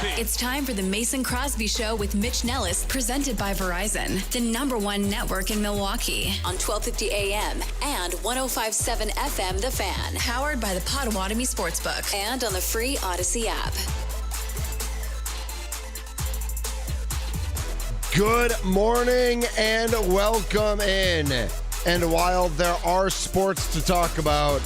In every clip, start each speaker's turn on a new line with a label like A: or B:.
A: It's time for the Mason Crosby Show with Mitch Nells, presented by Verizon, the #1 network in Milwaukee, on 1250 AM and 105.7 FM The Fan, powered by the Potawatomi Sportsbook, and on the free Odyssey app.
B: Good morning and welcome in. And while there are sports to talk about,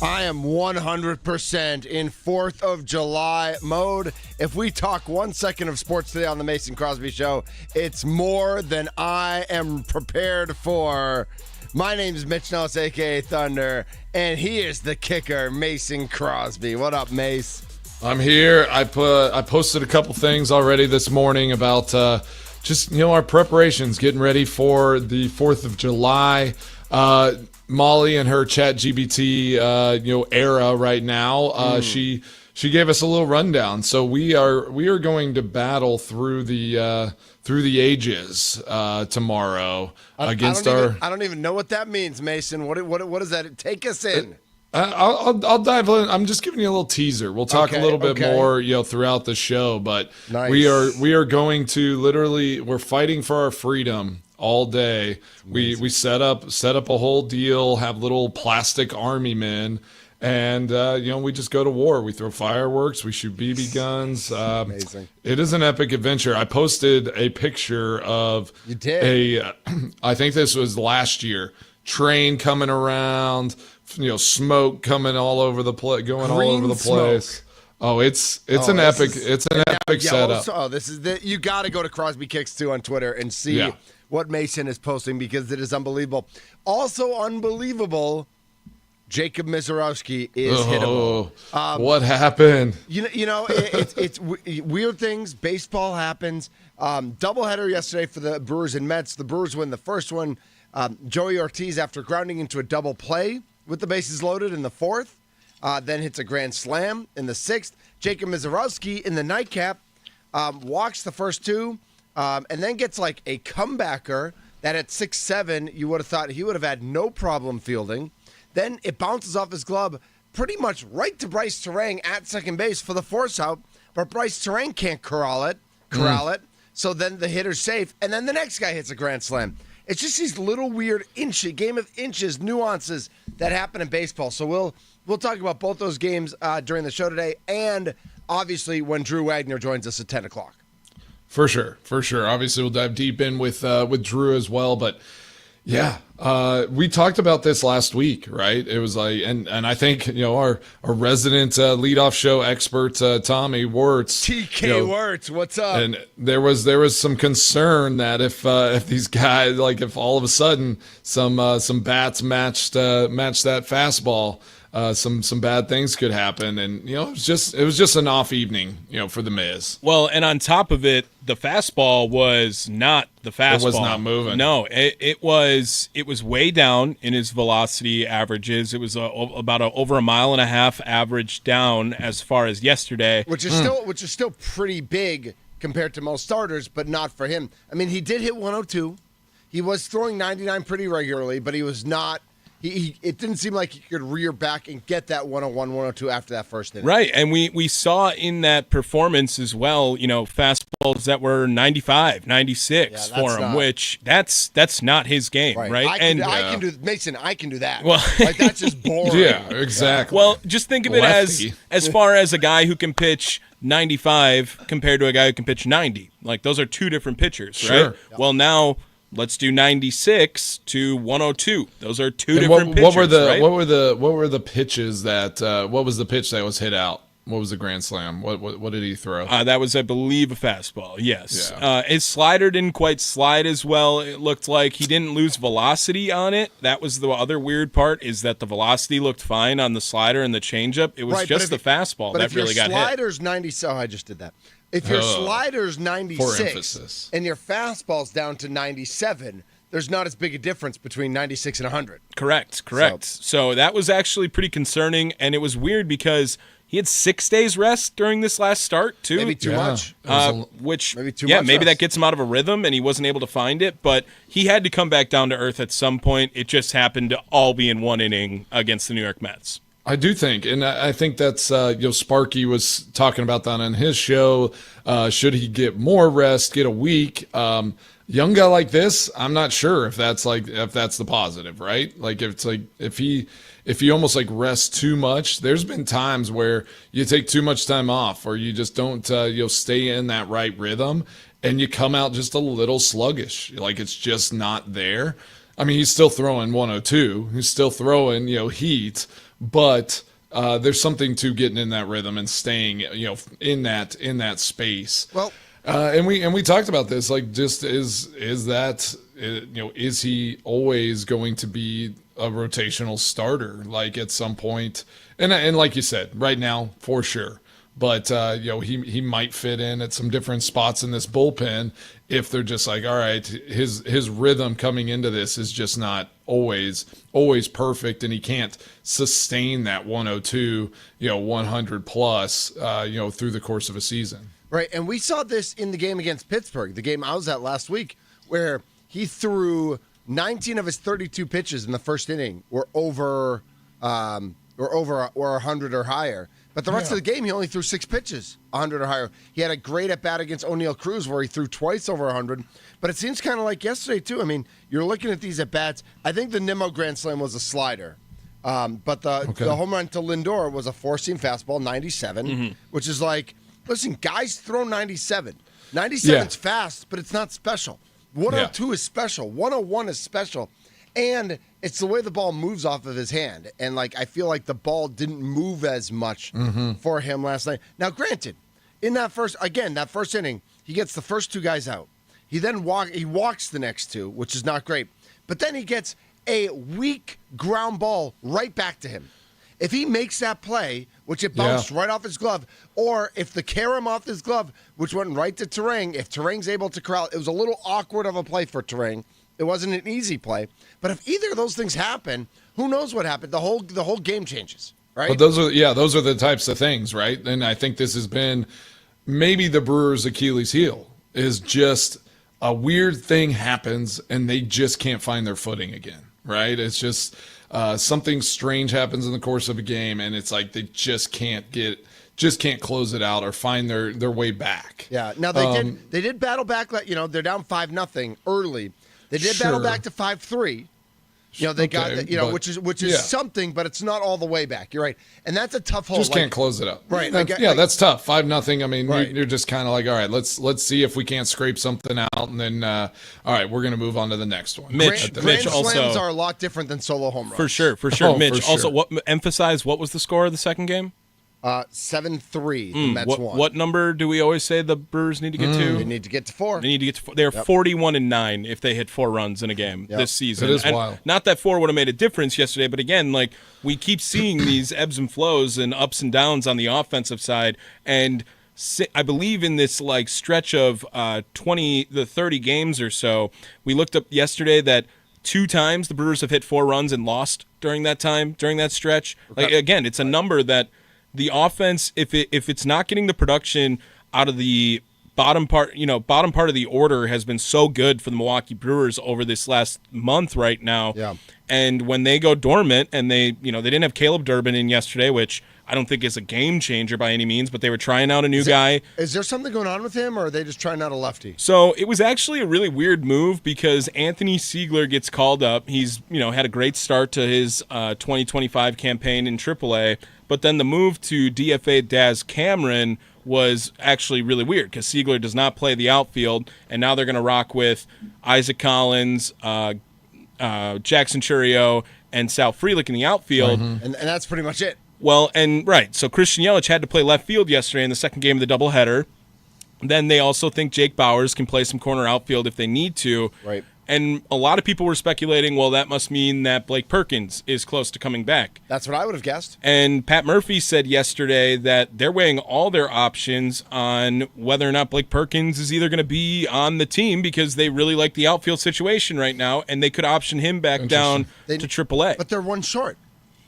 B: I am 100% in 4th of July mode. If we talk 1 second of sports today on the Mason Crosby Show, it's more than I am prepared for. My name is Mitch Nells, a.k.a. Thunder, and he is the kicker, Mason Crosby. What up, Mace?
C: I'm here. I posted a couple things already this morning about just, our preparations, getting ready for the 4th of July. Molly and her ChatGPT, era right now. She gave us a little rundown. So we are going to battle through the ages tomorrow against our.
B: I don't even know what that means, Mason. What does that take us in?
C: I'll dive in. I'm just giving you a little teaser. We'll talk a little bit more, throughout the show. But
B: nice.
C: we are going to literally, we're fighting for our freedom all day. We set up a whole deal, have little plastic army men, and we just go to war. We throw fireworks, we shoot BB guns.
B: Amazing.
C: It is an epic adventure. I posted a picture of I think this was last year, train coming around, smoke coming all over the place, going all over the place. Oh, it's an epic setup.
B: You got to go to Crosby Kicks 2 on Twitter and see what Mason is posting, because it is unbelievable. Also unbelievable, Jacob Mizorowski is hittable.
C: What happened?
B: It's weird things. Baseball happens. Doubleheader yesterday for the Brewers and Mets. The Brewers win the first one. Joey Ortiz, after grounding into a double play with the bases loaded in the 4th, then hits a grand slam in the 6th. Jacob Mizorowski in the nightcap walks the first two, and then gets like a comebacker that at 6-7 you would have thought he would have had no problem fielding. Then it bounces off his glove pretty much right to Bryce Terang at second base for the force out, but Bryce Terang can't corral it. So then the hitter's safe, and then the next guy hits a grand slam. It's just these little weird game of inches, nuances that happen in baseball. So we'll talk about both those games during the show today, and obviously when Drew Wagner joins us at 10 o'clock.
C: For sure. Obviously, we'll dive deep in with Drew as well. But we talked about this last week, right? It was like, and I think our resident leadoff show expert Tommy Wirtz,
B: TK Wirtz, what's up?
C: And there was some concern that if these guys, like, if all of a sudden some bats matched that fastball, some bad things could happen, and it was just an off evening, for the Miz.
D: Well, and on top of it, the fastball was not the fastball.
C: It was not moving.
D: No, it was way down in his velocity averages. It was about over a mile and a half average down as far as yesterday,
B: which is still pretty big compared to most starters, but not for him. I mean, he did hit 102. He was throwing 99 pretty regularly, but he was not. It didn't seem like he could rear back and get that 101, 102 after that first inning.
D: Right, and we saw in that performance as well, fastballs that were 95, 96 for him, which that's not his game, right?
B: I can do that.
D: Well,
B: that's just boring.
C: Yeah, exactly.
D: Well, just think of it as far as a guy who can pitch 95 compared to a guy who can pitch 90. Like, those are two different pitchers,
C: sure.
D: Right? Yep. Well, now let's do 96 to 102. Those are two different pitches.
C: What were the pitches that? What was the pitch that was hit out? What was the grand slam? What did he throw?
D: That was, I believe, a fastball. Yes.
C: Yeah.
D: His slider didn't quite slide as well. It looked like he didn't lose velocity on it. That was the other weird part, is that the velocity looked fine on the slider and the changeup. It was just the fastball that really got hit.
B: But if your slider's 90, I just did that. If your slider's 96 and your fastball's down to 97, there's not as big a difference between 96 and 100.
D: Correct. So that was actually pretty concerning, and it was weird because he had 6 days rest during this last start, too.
B: Maybe too much.
D: Maybe that gets him out of a rhythm, and he wasn't able to find it. But he had to come back down to earth at some point. It just happened to all be in one inning against the New York Mets.
C: I do think, and I think that's Sparky was talking about that on his show. Should he get more rest, get a week? Young guy like this, I'm not sure if that's the positive, right? Like if he almost like rests too much. There's been times where you take too much time off, or you just don't stay in that right rhythm, and you come out just a little sluggish, like it's just not there. I mean, he's still throwing 102, he's still throwing heat, but there's something to getting in that rhythm and staying in that space.
B: Well,
C: and we talked about this, like, just is he always going to be a rotational starter, like at some point? And like you said, right now for sure. But he might fit in at some different spots in this bullpen if they're just like, all right, his rhythm coming into this is just not always perfect, and he can't sustain that 102, 100 plus, through the course of a season.
B: Right, and we saw this in the game against Pittsburgh, the game I was at last week, where he threw 19 of his 32 pitches in the first inning were over 100 or higher. But the rest of the game, he only threw 6 pitches, 100 or higher. He had a great at-bat against O'Neal Cruz where he threw twice over 100. But it seems kind of like yesterday, too. I mean, you're looking at these at-bats. I think the Nimmo Grand Slam was a slider. But the home run to Lindor was a four-seam fastball, 97, which is like, listen, guys throw 97. 97's fast, but it's not special. 102 is special. 101 is special. And it's the way the ball moves off of his hand. And, like, I feel like the ball didn't move as much for him last night. Now, granted, in that first inning, he gets the first 2 guys out. He then walks the next 2, which is not great. But then he gets a weak ground ball right back to him. If he makes that play, which it bounced right off his glove, or if the carom off his glove, which went right to Terang, if Terang's able to corral, it was a little awkward of a play for Terang. It wasn't an easy play. But if either of those things happen, who knows what happened? The whole game changes, right?
C: But those are the types of things, right? And I think this has been maybe the Brewers' Achilles heel, is just a weird thing happens and they just can't find their footing again, right? It's just something strange happens in the course of a game, and it's like they just can't close it out or find their way back.
B: Yeah. Now they did battle back. They're down 5-0 early. They did battle back to 5-3. They got which is something, but it's not all the way back. You're right, and that's a tough hole.
C: Just can't close it up.
B: Right.
C: That's tough. 5-0. I mean,
B: right.
C: You're just kind of like, all right, let's see if we can't scrape something out, and then all right, we're going to move on to the next one.
D: Mitch
B: also slams are a lot different than solo home runs.
D: For sure.
C: Oh,
D: Mitch,
C: for sure.
D: also, emphasize what was the score of the second game?
B: 7-3. The Mets won.
D: What number do we always say the Brewers need to get to?
B: They need to get to 4.
D: They're 41-9 if they hit 4 runs in a game this season.
C: It is wild.
D: Not that 4 would have made a difference yesterday, but again, like, we keep seeing these ebbs and flows and ups and downs on the offensive side. And I believe in this like stretch of 30 games or so, we looked up yesterday that 2 times the Brewers have hit 4 runs and lost during that stretch. Okay. Like, again, it's a number that the offense, if it's not getting the production out of the bottom part of the order, has been so good for the Milwaukee Brewers over this last month right now.
B: Yeah.
D: And when they go dormant, and they didn't have Caleb Durbin in yesterday, which I don't think is a game changer by any means, but they were trying out a new guy.
B: Is there something going on with him, or are they just trying out a lefty?
D: So it was actually a really weird move because Anthony Siegler gets called up. He's had a great start to his 2025 campaign in AAA. But then the move to DFA Daz Cameron was actually really weird because Siegler does not play the outfield, and now they're going to rock with Isaac Collins, Jackson Churio, and Sal Frelick in the outfield.
B: Mm-hmm. And that's pretty much it.
D: Well, so Christian Yelich had to play left field yesterday in the second game of the doubleheader. Then they also think Jake Bauers can play some corner outfield if they need to.
B: Right.
D: And a lot of people were speculating, well, that must mean that Blake Perkins is close to coming back.
B: That's what I would have guessed.
D: And Pat Murphy said yesterday that they're weighing all their options on whether or not Blake Perkins is either going to be on the team because they really like the outfield situation right now, and they could option him back down to AAA.
B: But they're one short.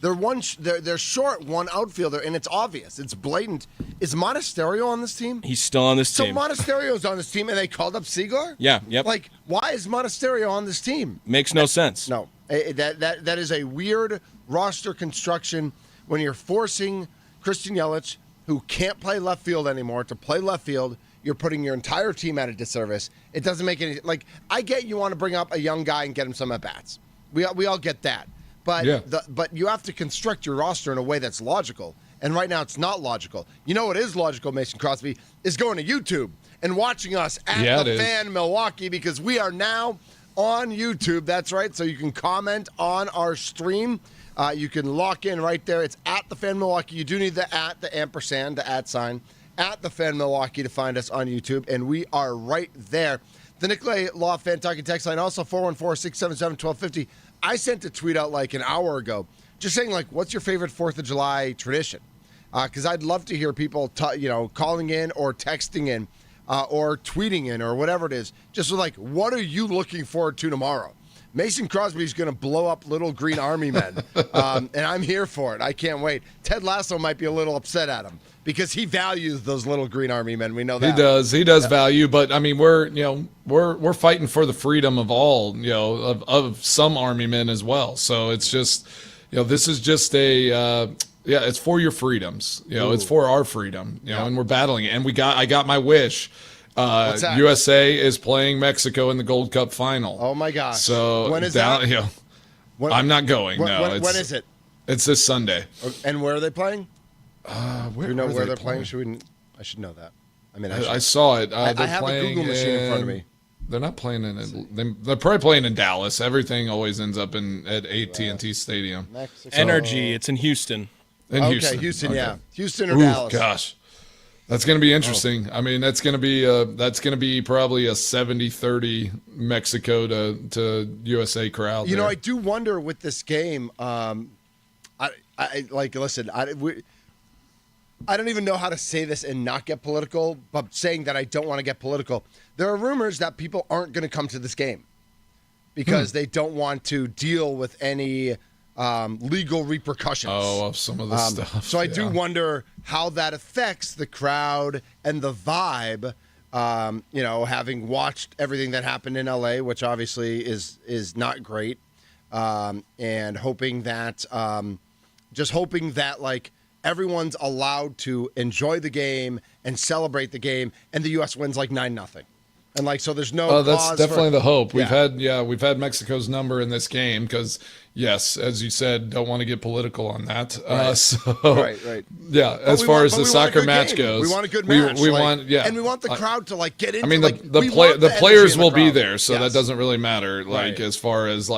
B: They're short one outfielder, and it's obvious. It's blatant. Is Monasterio on this team?
D: He's still on this team.
B: So Monasterio's on this team, and they called up Siegler?
D: Yeah, yep.
B: Like, why is Monasterio on this team?
D: Makes no sense.
B: No. That is a weird roster construction. when you're forcing Christian Yelich, who can't play left field anymore, to play left field. You're putting your entire team at a disservice. It doesn't make any I get you want to bring up a young guy and get him some at bats. We all get that, but but you have to construct your roster in a way that's logical. And right now, it's not logical. You know what is logical, Mason Crosby, is going to YouTube and watching us at the Fan Milwaukee, because we are now on YouTube. That's right. So you can comment on our stream. You can lock in right there. It's at the Fan Milwaukee. You do need the ampersand, the @ sign, at the Fan Milwaukee to find us on YouTube, and we are right there. The Nicolay Law Fan Talking text line, also 414-677-1250. I sent a tweet out like an hour ago, just saying what's your favorite 4th of July tradition? Because I'd love to hear people, calling in or texting in or tweeting in or whatever it is. Just what are you looking forward to tomorrow? Mason Crosby's going to blow up little green army men, and I'm here for it. I can't wait. Ted Lasso might be a little upset at him because he values those little green army men. We know that.
C: He does value, but I mean, we're fighting for the freedom of all, of some army men as well. So it's just, this is just it's for your freedoms. It's for our freedom. And we're battling it. And I got my wish. USA is playing Mexico in the Gold Cup final.
B: Oh my gosh!
C: So
B: when is that?
C: I'm not going.
B: When is it?
C: It's this Sunday.
B: And where are they playing?
C: Where
B: Do you know
C: are
B: where
C: they
B: they're playing? I should know that. I mean,
C: I saw it.
B: I have a Google machine in front of me.
C: They're not playing they're probably playing in Dallas. Everything always ends up at AT&T Stadium.
D: Mexico. Energy. It's in Houston.
B: Houston, yeah. Houston or Dallas.
C: Gosh. That's going to be interesting. I mean, that's going to be probably a 70-30 Mexico to USA crowd.
B: I do wonder with this game. Listen, I don't even know how to say this and not get political, but saying that I don't want to get political. There are rumors that people aren't going to come to this game because they don't want to deal with any legal repercussions.
C: Of some of the stuff.
B: So I do wonder how that affects the crowd and the vibe. Having watched everything that happened in LA, which obviously is not great, and hoping that everyone's allowed to enjoy the game and celebrate the game, and the U.S. wins 9-0. And so there's no.
C: Oh, that's definitely the hope. We've had Mexico's number in this game because, yes, as you said, don't want to get political on that.
B: Right. Right.
C: Yeah, as far as the soccer match goes,
B: we want a good match.
C: We want,
B: and we want the crowd to get into.
C: I mean, the players will be there, so that doesn't really matter. As far as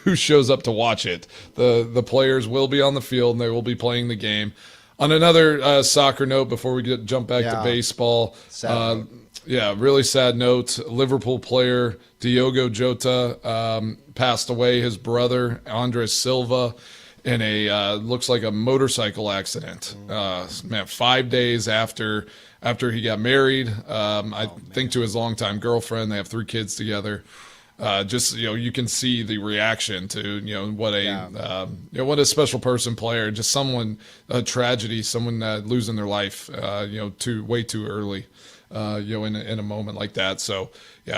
C: who shows up to watch it, the players will be on the field and they will be playing the game. On another soccer note, before we jump back to baseball. Really sad note. Liverpool player Diogo Jota passed away. His brother, Andres Silva, in looks like a motorcycle accident. 5 days after he got married, I think to his longtime girlfriend. They have 3 kids together. You can see the reaction to what a special person player. Just a tragedy. Someone losing their life. Way too early. In a moment like that. So,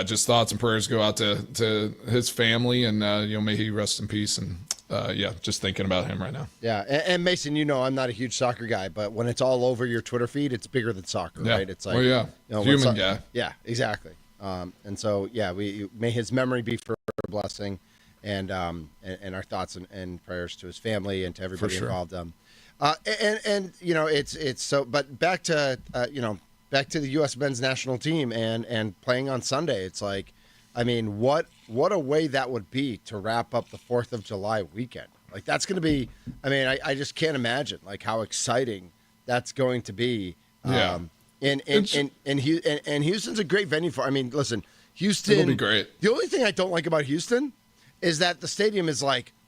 C: just thoughts and prayers go out to his family, and may he rest in peace. And just thinking about him right now.
B: Yeah, and Mason, I'm not a huge soccer guy, but when it's all over your Twitter feed, it's bigger than soccer, right? It's
C: human guy.
B: Yeah, exactly. And so, may his memory be for a blessing, and our thoughts and prayers to his family and to everybody involved. It's so. But back to back to the U.S. men's national team and playing on Sunday. It's what a way that would be to wrap up the 4th of July weekend. That's going to be, I just can't imagine how exciting that's going to be. And Houston's a great venue for, listen, Houston.
C: It'll be great.
B: The only thing I don't like about Houston is that the stadium is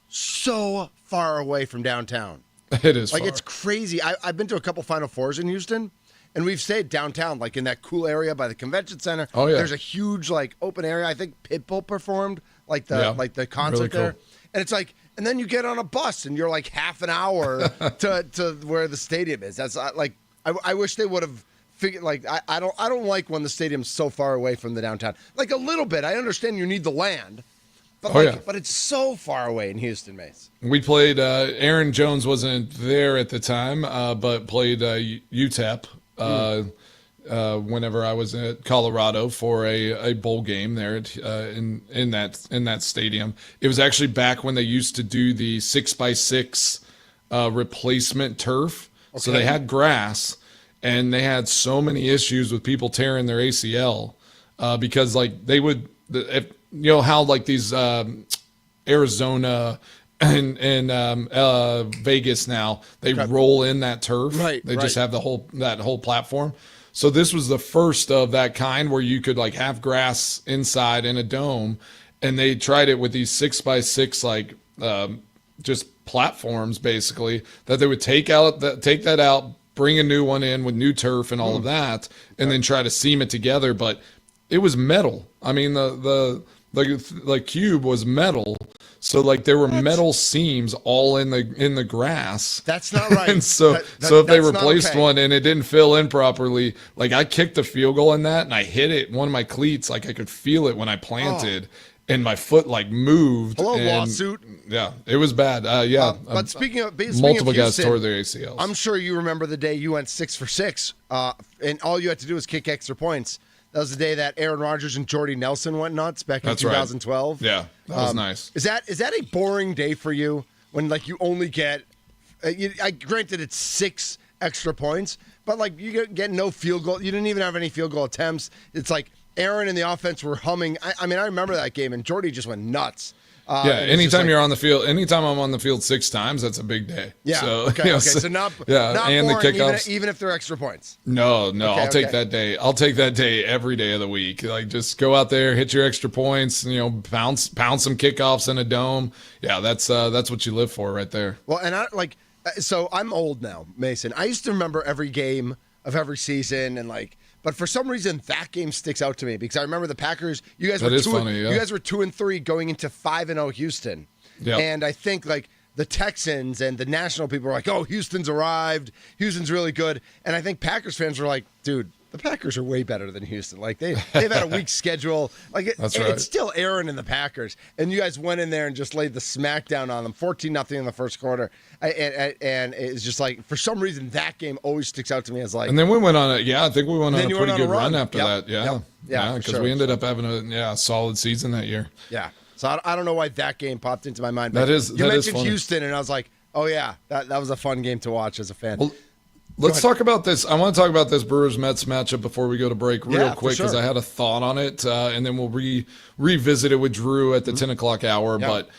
B: so far away from downtown.
C: It is far.
B: It's crazy. I've been to a couple Final Fours in Houston. And we've stayed downtown, in that cool area by the convention center. Oh yeah. There's a huge open area. I think Pitbull performed the concert really cool. there. And it's and then you get on a bus and you're half an hour to where the stadium is. That's I wish they would have figured I don't like when the stadium's so far away from the downtown. A little bit. I understand you need the land. But it's so far away in Houston, Mace.
C: We played. Aaron Jones wasn't there at the time, but played UTEP whenever I was at Colorado for a bowl game there in that stadium. It was actually back when they used to do the 6x6 replacement turf. Okay. So they had grass, and they had so many issues with people tearing their ACL because like they would, how like these Arizona and Vegas now they roll in that turf.
B: Right.
C: They just have that whole platform. So this was the first of that kind where you could like have grass inside in a dome, and they tried it with these 6x6 like just platforms basically that they would take that out, bring a new one in with new turf and all of that, and then try to seam it together. But it was metal. I mean, the cube was metal, so like there were metal seams all in the grass.
B: That's not right.
C: And so if they replaced one and it didn't fill in properly, like I kicked a field goal in that and I hit it one of my cleats, like I could feel it when I planted. And my foot like moved.
B: Lawsuit.
C: Yeah, it was bad.
B: But speaking of
C: multiple guys
B: Houston,
C: tore their ACLs.
B: I'm sure you remember the day you went 6 for 6, and all you had to do was kick extra points. That was the day that Aaron Rodgers and Jordy Nelson went nuts back in 2012.
C: Right. Yeah, that was nice.
B: Is that a boring day for you when like you only get? Granted, it's 6 extra points, but like you get no field goal. You didn't even have any field goal attempts. It's like Aaron and the offense were humming. I mean, I remember that game, and Jordy just went nuts.
C: Anytime you're on the field, anytime I'm on the field 6 times, that's a big day.
B: Yeah.
C: So,
B: okay. So not
C: and
B: boring,
C: the kickoffs.
B: Even if they're extra points.
C: No. I'll take that day. I'll take that day every day of the week. Like just go out there, hit your extra points. Pound some kickoffs in a dome. Yeah, that's what you live for right there.
B: Well, and so I'm old now, Mason. I used to remember every game of every season and like. But for some reason, that game sticks out to me because I remember the Packers. You guys were 2-3 going into 5-0 Houston, and I think like the Texans and the national people were like, "Oh, Houston's arrived. Houston's really good." And I think Packers fans were like, "Dude, the Packers are way better than Houston. Like they've had a weak schedule. Like it's still Aaron and the Packers, and you guys went in there and just laid the smackdown on them, 14-0 in the first quarter, and it's just like for some reason that game always sticks out to me as like.
C: And then we went on I think we went on a pretty good run after that. Yeah, because we ended up having a solid season that year.
B: Yeah, so I don't know why that game popped into my mind.
C: But
B: you mentioned Houston, and I was like, oh yeah, that was a fun game to watch as a fan.
C: Well, let's talk about this. I want to talk about this Brewers-Mets matchup before we go to break real quick because I had a thought on it, and then we'll revisit it with Drew at the 10 o'clock hour. But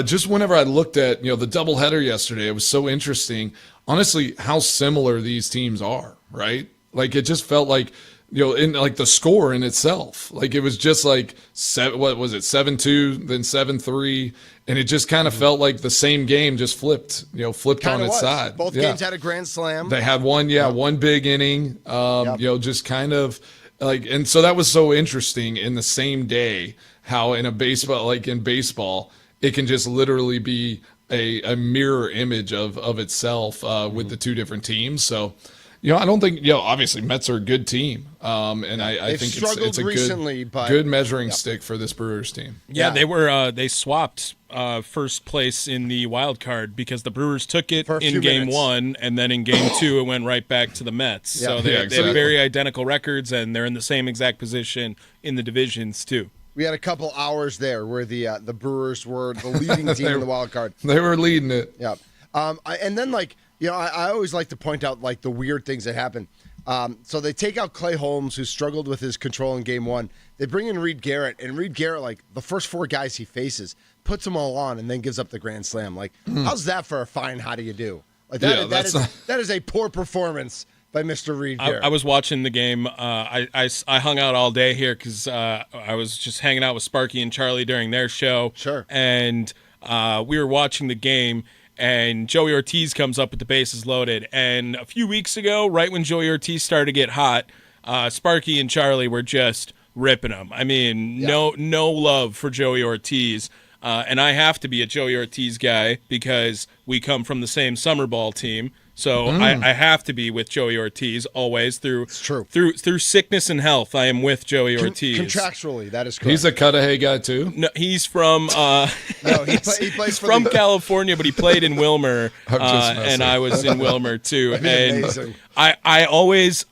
C: just whenever I looked at the doubleheader yesterday, it was so interesting, honestly, how similar these teams are, right? Like it just felt like in like the score in itself, like it was just like 7-2, then 7-3. And it just kind of felt like the same game just flipped on its side.
B: Both games had a grand slam.
C: They had one big inning, just kind of like, and so that was so interesting in the same day how in baseball, it can just literally be a mirror image of itself with the two different teams. So, I don't think, obviously Mets are a good team. And I think it's a good measuring stick for this Brewers team.
D: Yeah, they swapped first place in the wild card because the Brewers took it in game 1, and then in game 2 it went right back to the Mets. Yeah. So they have very identical records, and they're in the same exact position in the divisions too.
B: We had a couple hours there where the Brewers were the leading team in the wild card.
C: They were leading it.
B: Yeah. And then I always like to point out like the weird things that happen. So they take out Clay Holmes, who struggled with his control in game 1. They bring in Reed Garrett, and Reed Garrett, like the first 4 guys he faces, puts them all on and then gives up the grand slam. Like, how's that for a fine how do you do? Like that is a poor performance by Mr. Reed Garrett.
D: I was watching the game. I hung out all day here because I was just hanging out with Sparky and Charlie during their show.
B: Sure.
D: And we were watching the game, and Joey Ortiz comes up with the bases loaded. And a few weeks ago, right when Joey Ortiz started to get hot, Sparky and Charlie were just ripping him. I mean, no love for Joey Ortiz. And I have to be a Joey Ortiz guy because we come from the same summer ball team. So I have to be with Joey Ortiz always through
B: true.
D: through sickness and health. I am with Joey Ortiz.
B: Contractually, that is correct.
C: He's a Cudahy guy too.
D: No, he's from
B: no, he plays
D: he's
B: for
D: from
B: the,
D: California, but he played in Wilmer,
C: I'm just messing.
D: and I was in Wilmer too.
B: be
D: And
B: amazing.
D: I always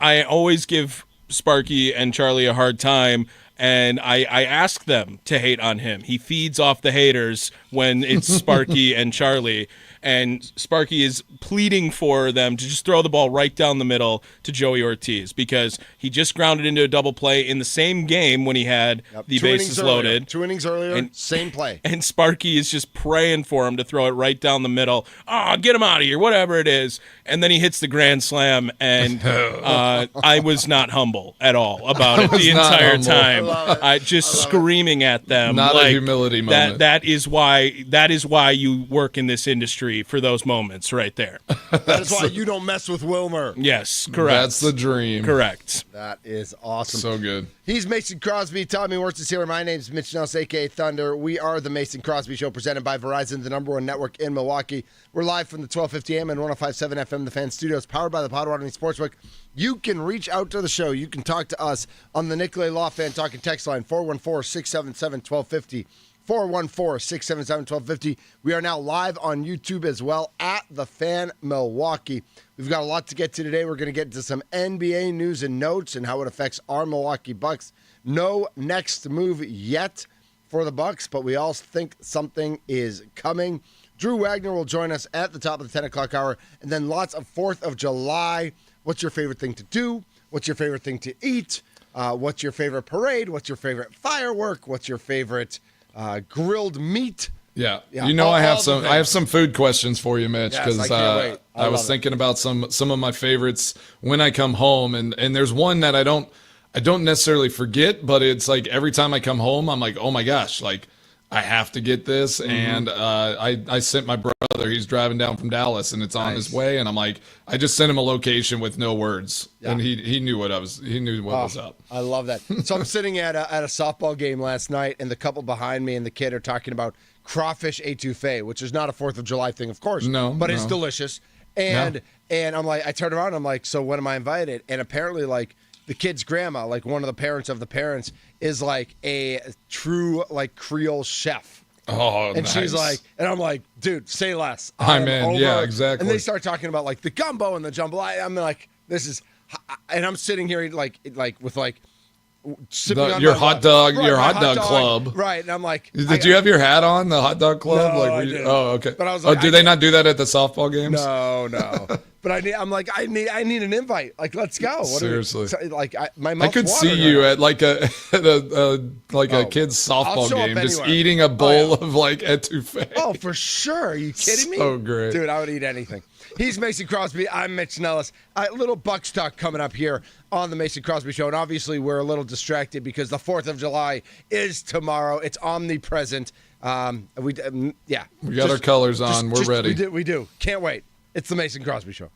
D: give Sparky and Charlie a hard time. And I ask them to hate on him. He feeds off the haters when it's Sparky and Charlie. And Sparky is pleading for them to just throw the ball right down the middle to Joey Ortiz because he just grounded into a double play in the same game when he had the bases loaded.
B: 2 innings earlier, same play.
D: And Sparky is just praying for him to throw it right down the middle. Oh, get him out of here, whatever it is. And then he hits the grand slam, and I was not humble at all about it the entire time. I just screaming at them.
C: Not
D: like,
C: a humility moment.
D: That is why you work in this industry for those moments right there.
B: That's why you don't mess with Wilmer.
D: Yes, correct.
C: That's the dream.
D: Correct.
B: That is awesome.
C: So good.
B: He's Mason Crosby. Tommy Wirtz is here. My name's Mitch Nells, a.k.a. Thunder. We are the Mason Crosby Show, presented by Verizon, the #1 network in Milwaukee. We're live from the 1250 AM and 105.7 FM, the Fan Studios, powered by the Potawatomi Sportsbook. You can reach out to the show. You can talk to us on the Nicolay Law Fan Talking text line, 414-677-1250. 414-677-1250. We are now live on YouTube as well at The Fan Milwaukee. We've got a lot to get to today. We're going to get into some NBA news and notes and how it affects our Milwaukee Bucks. No next move yet for the Bucks, but we all think something is coming. Drew Wagner will join us at the top of the 10 o'clock hour, and then lots of 4th of July. What's your favorite thing to do? What's your favorite thing to eat? What's your favorite parade? What's your favorite firework? What's your favorite grilled meat?
C: Yeah.
B: Yeah,
C: You know,
B: all
C: I have
B: the
C: some food questions for you, Mitch,
B: Yes,
C: because
B: I can't wait. I
C: I was
B: love it.
C: thinking about some of my favorites when I come home, and there's one that I don't necessarily forget, but it's like every time I come home, I'm like, oh my gosh, like I have to get this, and I sent my brother. He's driving down from Dallas, and it's on his way, and I'm like, I just sent him a location with no words, and he knew what was up.
B: I love that. So I'm sitting at a softball game last night, and the couple behind me and the kid are talking about crawfish etouffee, which is not a 4th of July thing, of course.
C: No,
B: but it's
C: no.
B: delicious. And I'm like, I turned around, and I'm like, so when am I invited? And apparently, like, the kid's grandma, like one of the parents of the parents, is like a true like Creole chef.
C: Oh,
B: And
C: nice.
B: she's like, and I'm like, dude, say less.
C: I'm
B: I'm
C: in.
B: over.
C: Yeah, exactly.
B: And they start talking about like the gumbo and the jambalaya. I'm like, this is, and I'm sitting here like with like sipping on
C: your
B: my
C: hot
B: lunch.
C: dog,
B: Right,
C: your
B: my
C: hot dog club.
B: right? And I'm like,
C: Did you have your hat on, the hot dog club?
B: No,
C: like,
B: I didn't.
C: Oh, okay.
B: But I was like,
C: do they not do that at the softball games?
B: No. But I need an invite. Like, let's go. What
C: Seriously.
B: My
C: I
B: mouth's
C: could see
B: watering
C: you
B: right
C: at like a a kid's
B: I'll
C: softball
B: show up
C: game, just
B: anywhere.
C: eating a bowl of like etouffee.
B: now. Oh, for sure. Are you kidding me?
C: So great.
B: Dude, I would eat anything. He's Mason Crosby. I'm Mitch Nellis. Little Bucks talk coming up here on the Mason Crosby Show. And obviously, we're a little distracted because the 4th of July is tomorrow. It's omnipresent. We
C: got our colors on. We're ready.
B: We do. Can't wait. It's the Mason Crosby Show.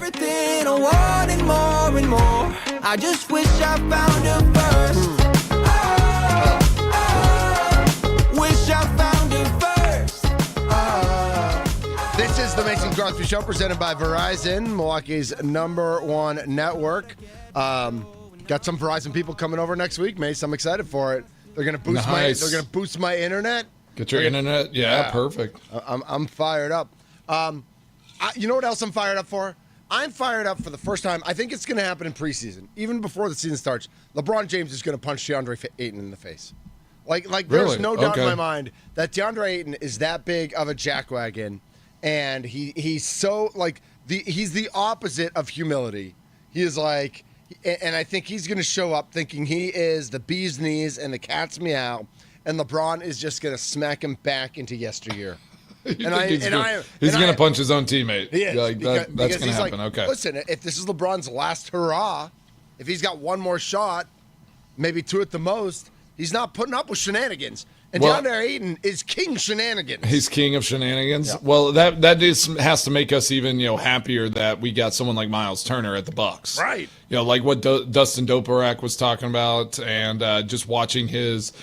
E: everything I want and more and more. I just wish I found her first. Wish I found her first.
B: This is the Mason Crosby Show, presented by Verizon, Milwaukee's #1 network. Got some Verizon people coming over next week, Mace. I'm excited for it. They're gonna boost my internet.
C: Get your internet, yeah, perfect.
B: I'm fired up. You know what else I'm fired up for? I'm fired up for the first time. I think it's going to happen in preseason, even before the season starts. LeBron James is going to punch DeAndre Ayton in the face. Like
C: really?
B: There's no doubt in my mind that DeAndre Ayton is that big of a jackwagon, and he's so he's the opposite of humility. He is like, and I think he's going to show up thinking he is the bee's knees and the cat's meow, and LeBron is just going to smack him back into yesteryear.
C: He's going to punch his own teammate.
B: He is.
C: That's going to happen.
B: Like,
C: okay.
B: Listen, if this is LeBron's last hurrah, if he's got one more shot, maybe two at the most, he's not putting up with shenanigans. And DeAndre Ayton is king shenanigans.
C: He's king of shenanigans.
B: Yeah.
C: Well, that has to make us even happier that we got someone like Miles Turner at the Bucks.
B: Right.
C: Like what Dustin Doperak was talking about, and just watching his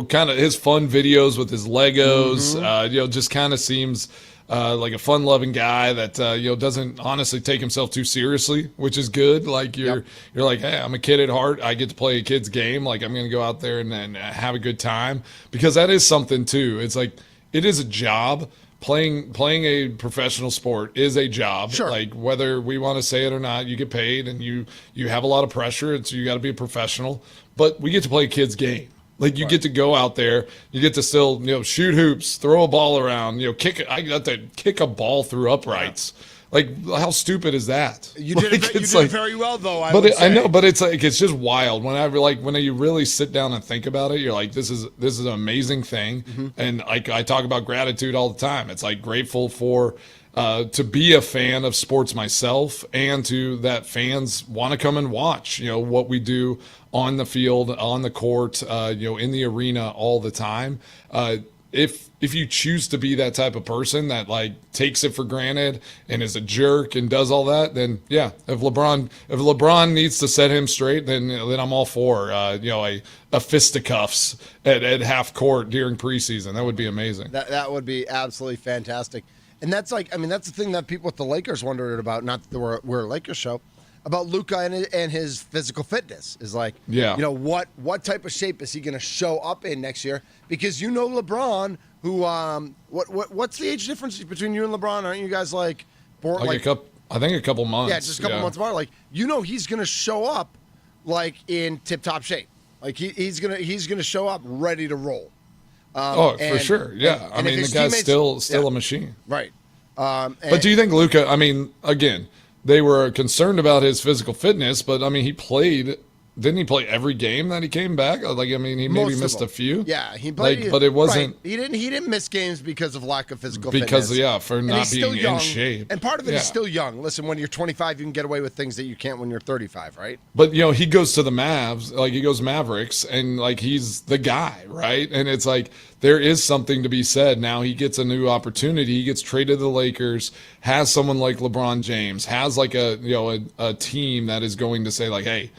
C: kind of his fun videos with his Legos.
B: Mm-hmm.
C: Just kind of seems like a fun-loving guy that doesn't honestly take himself too seriously, which is good. Like you're like, hey, I'm a kid at heart. I get to play a kid's game. Like I'm going to go out there and have a good time, because that is something too. It's like it is a job. Playing a professional sport is a job.
B: Sure.
C: Like whether we want to say it or not, you get paid and you have a lot of pressure. So you got to be a professional. But we get to play a kid's game. Like you get to go out there, you get to still, shoot hoops, throw a ball around, I got to kick a ball through uprights. Yeah. Like how stupid is that?
B: You did it very well, though.
C: I know, but it's like it's just wild. When you really sit down and think about it, you're like, this is an amazing thing, and like I talk about gratitude all the time. It's like grateful for. To be a fan of sports myself, and to that fans want to come and watch, what we do on the field, on the court, in the arena all the time. If you choose to be that type of person that like takes it for granted and is a jerk and does all that, then yeah, if LeBron needs to set him straight, then I'm all for a fisticuffs at half court during preseason. That would be amazing.
B: That would be absolutely fantastic. And that's that's the thing that people with the Lakers wondered about, not that we're a Lakers show, about Luka and his physical fitness is like, what type of shape is he going to show up in next year? Because LeBron, who what's the age difference between you and LeBron? Aren't you guys like
C: I think a couple months.
B: Yeah, just a couple months apart. Like he's going to show up like in tip-top shape. Like he's gonna show up ready to roll.
C: For sure. Yeah.
B: And
C: the guy's still a machine.
B: Right.
C: But do you think Luka, again, they were concerned about his physical fitness, but he played. Didn't he play every game that he came back? He maybe missed a few.
B: Yeah, he played.
C: But it wasn't.
B: Right. He didn't miss games because of lack of physical fitness.
C: For not being in shape.
B: And part of it is still young. Listen, when you're 25, you can get away with things that you can't when you're 35, right?
C: But he goes to the Mavs, he goes Mavericks, and he's the guy, right? And it's like there is something to be said. Now he gets a new opportunity. He gets traded to the Lakers, has someone like LeBron James, has a team that is going to say hey,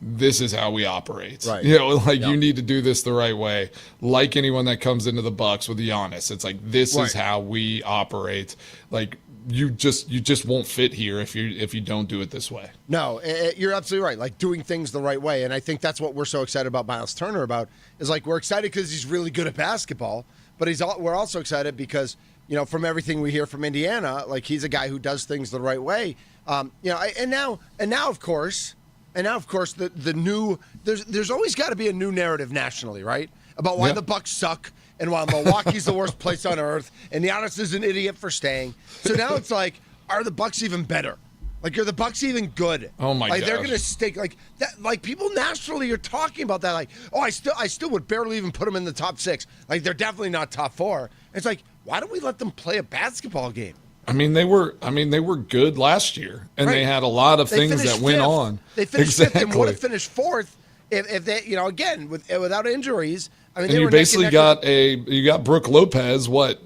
C: this is how we operate.
B: Right.
C: You need to do this the right way. Like anyone that comes into the Bucks with Giannis, it's like this is how we operate. Like you just won't fit here if you don't do it this way.
B: No, you're absolutely right. Like doing things the right way, and I think that's what we're so excited about Miles Turner about. Is we're excited because he's really good at basketball, but we're also excited because from everything we hear from Indiana, he's a guy who does things the right way. And now of course. And now, of course, the new there's always got to be a new narrative nationally, right? About why the Bucks suck and why Milwaukee's the worst place on earth and Giannis is an idiot for staying. So now it's are the Bucks even better? Are the Bucks even good?
C: Oh my god!
B: They're gonna stink that. People nationally are talking about that. I still would barely even put them in the top 6. They're definitely not top 4. It's why don't we let them play a basketball game?
C: They were good last year, and they had a lot of things that went on.
B: They finished 5th and would have finished 4th if they, again, without injuries.
C: And you basically got you got Brooke Lopez. What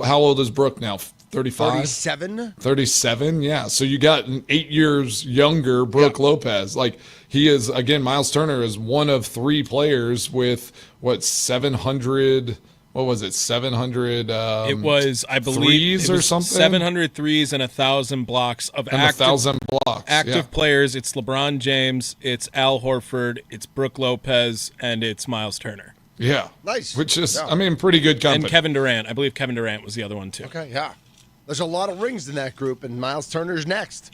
C: how old is Brooke now? 35?
B: 37?
C: 37, yeah. So you got an 8 years younger Brooke Lopez. Like, he is, again, Miles Turner is one of 3 players with, 700, what was it, 700
D: it was, I believe,
C: threes or something?
D: 700 threes and 1,000 blocks of
C: And
D: active,
C: 1,000 blocks.
D: active players. It's LeBron James, it's Al Horford, it's Brooke Lopez, and it's Miles Turner.
C: Yeah.
B: Nice.
C: Which is,
B: Yeah.
C: I mean, pretty good company.
D: And Kevin Durant. I believe Kevin Durant was the other one, too.
B: Okay, yeah. There's a lot of rings in that group, and Miles Turner's next.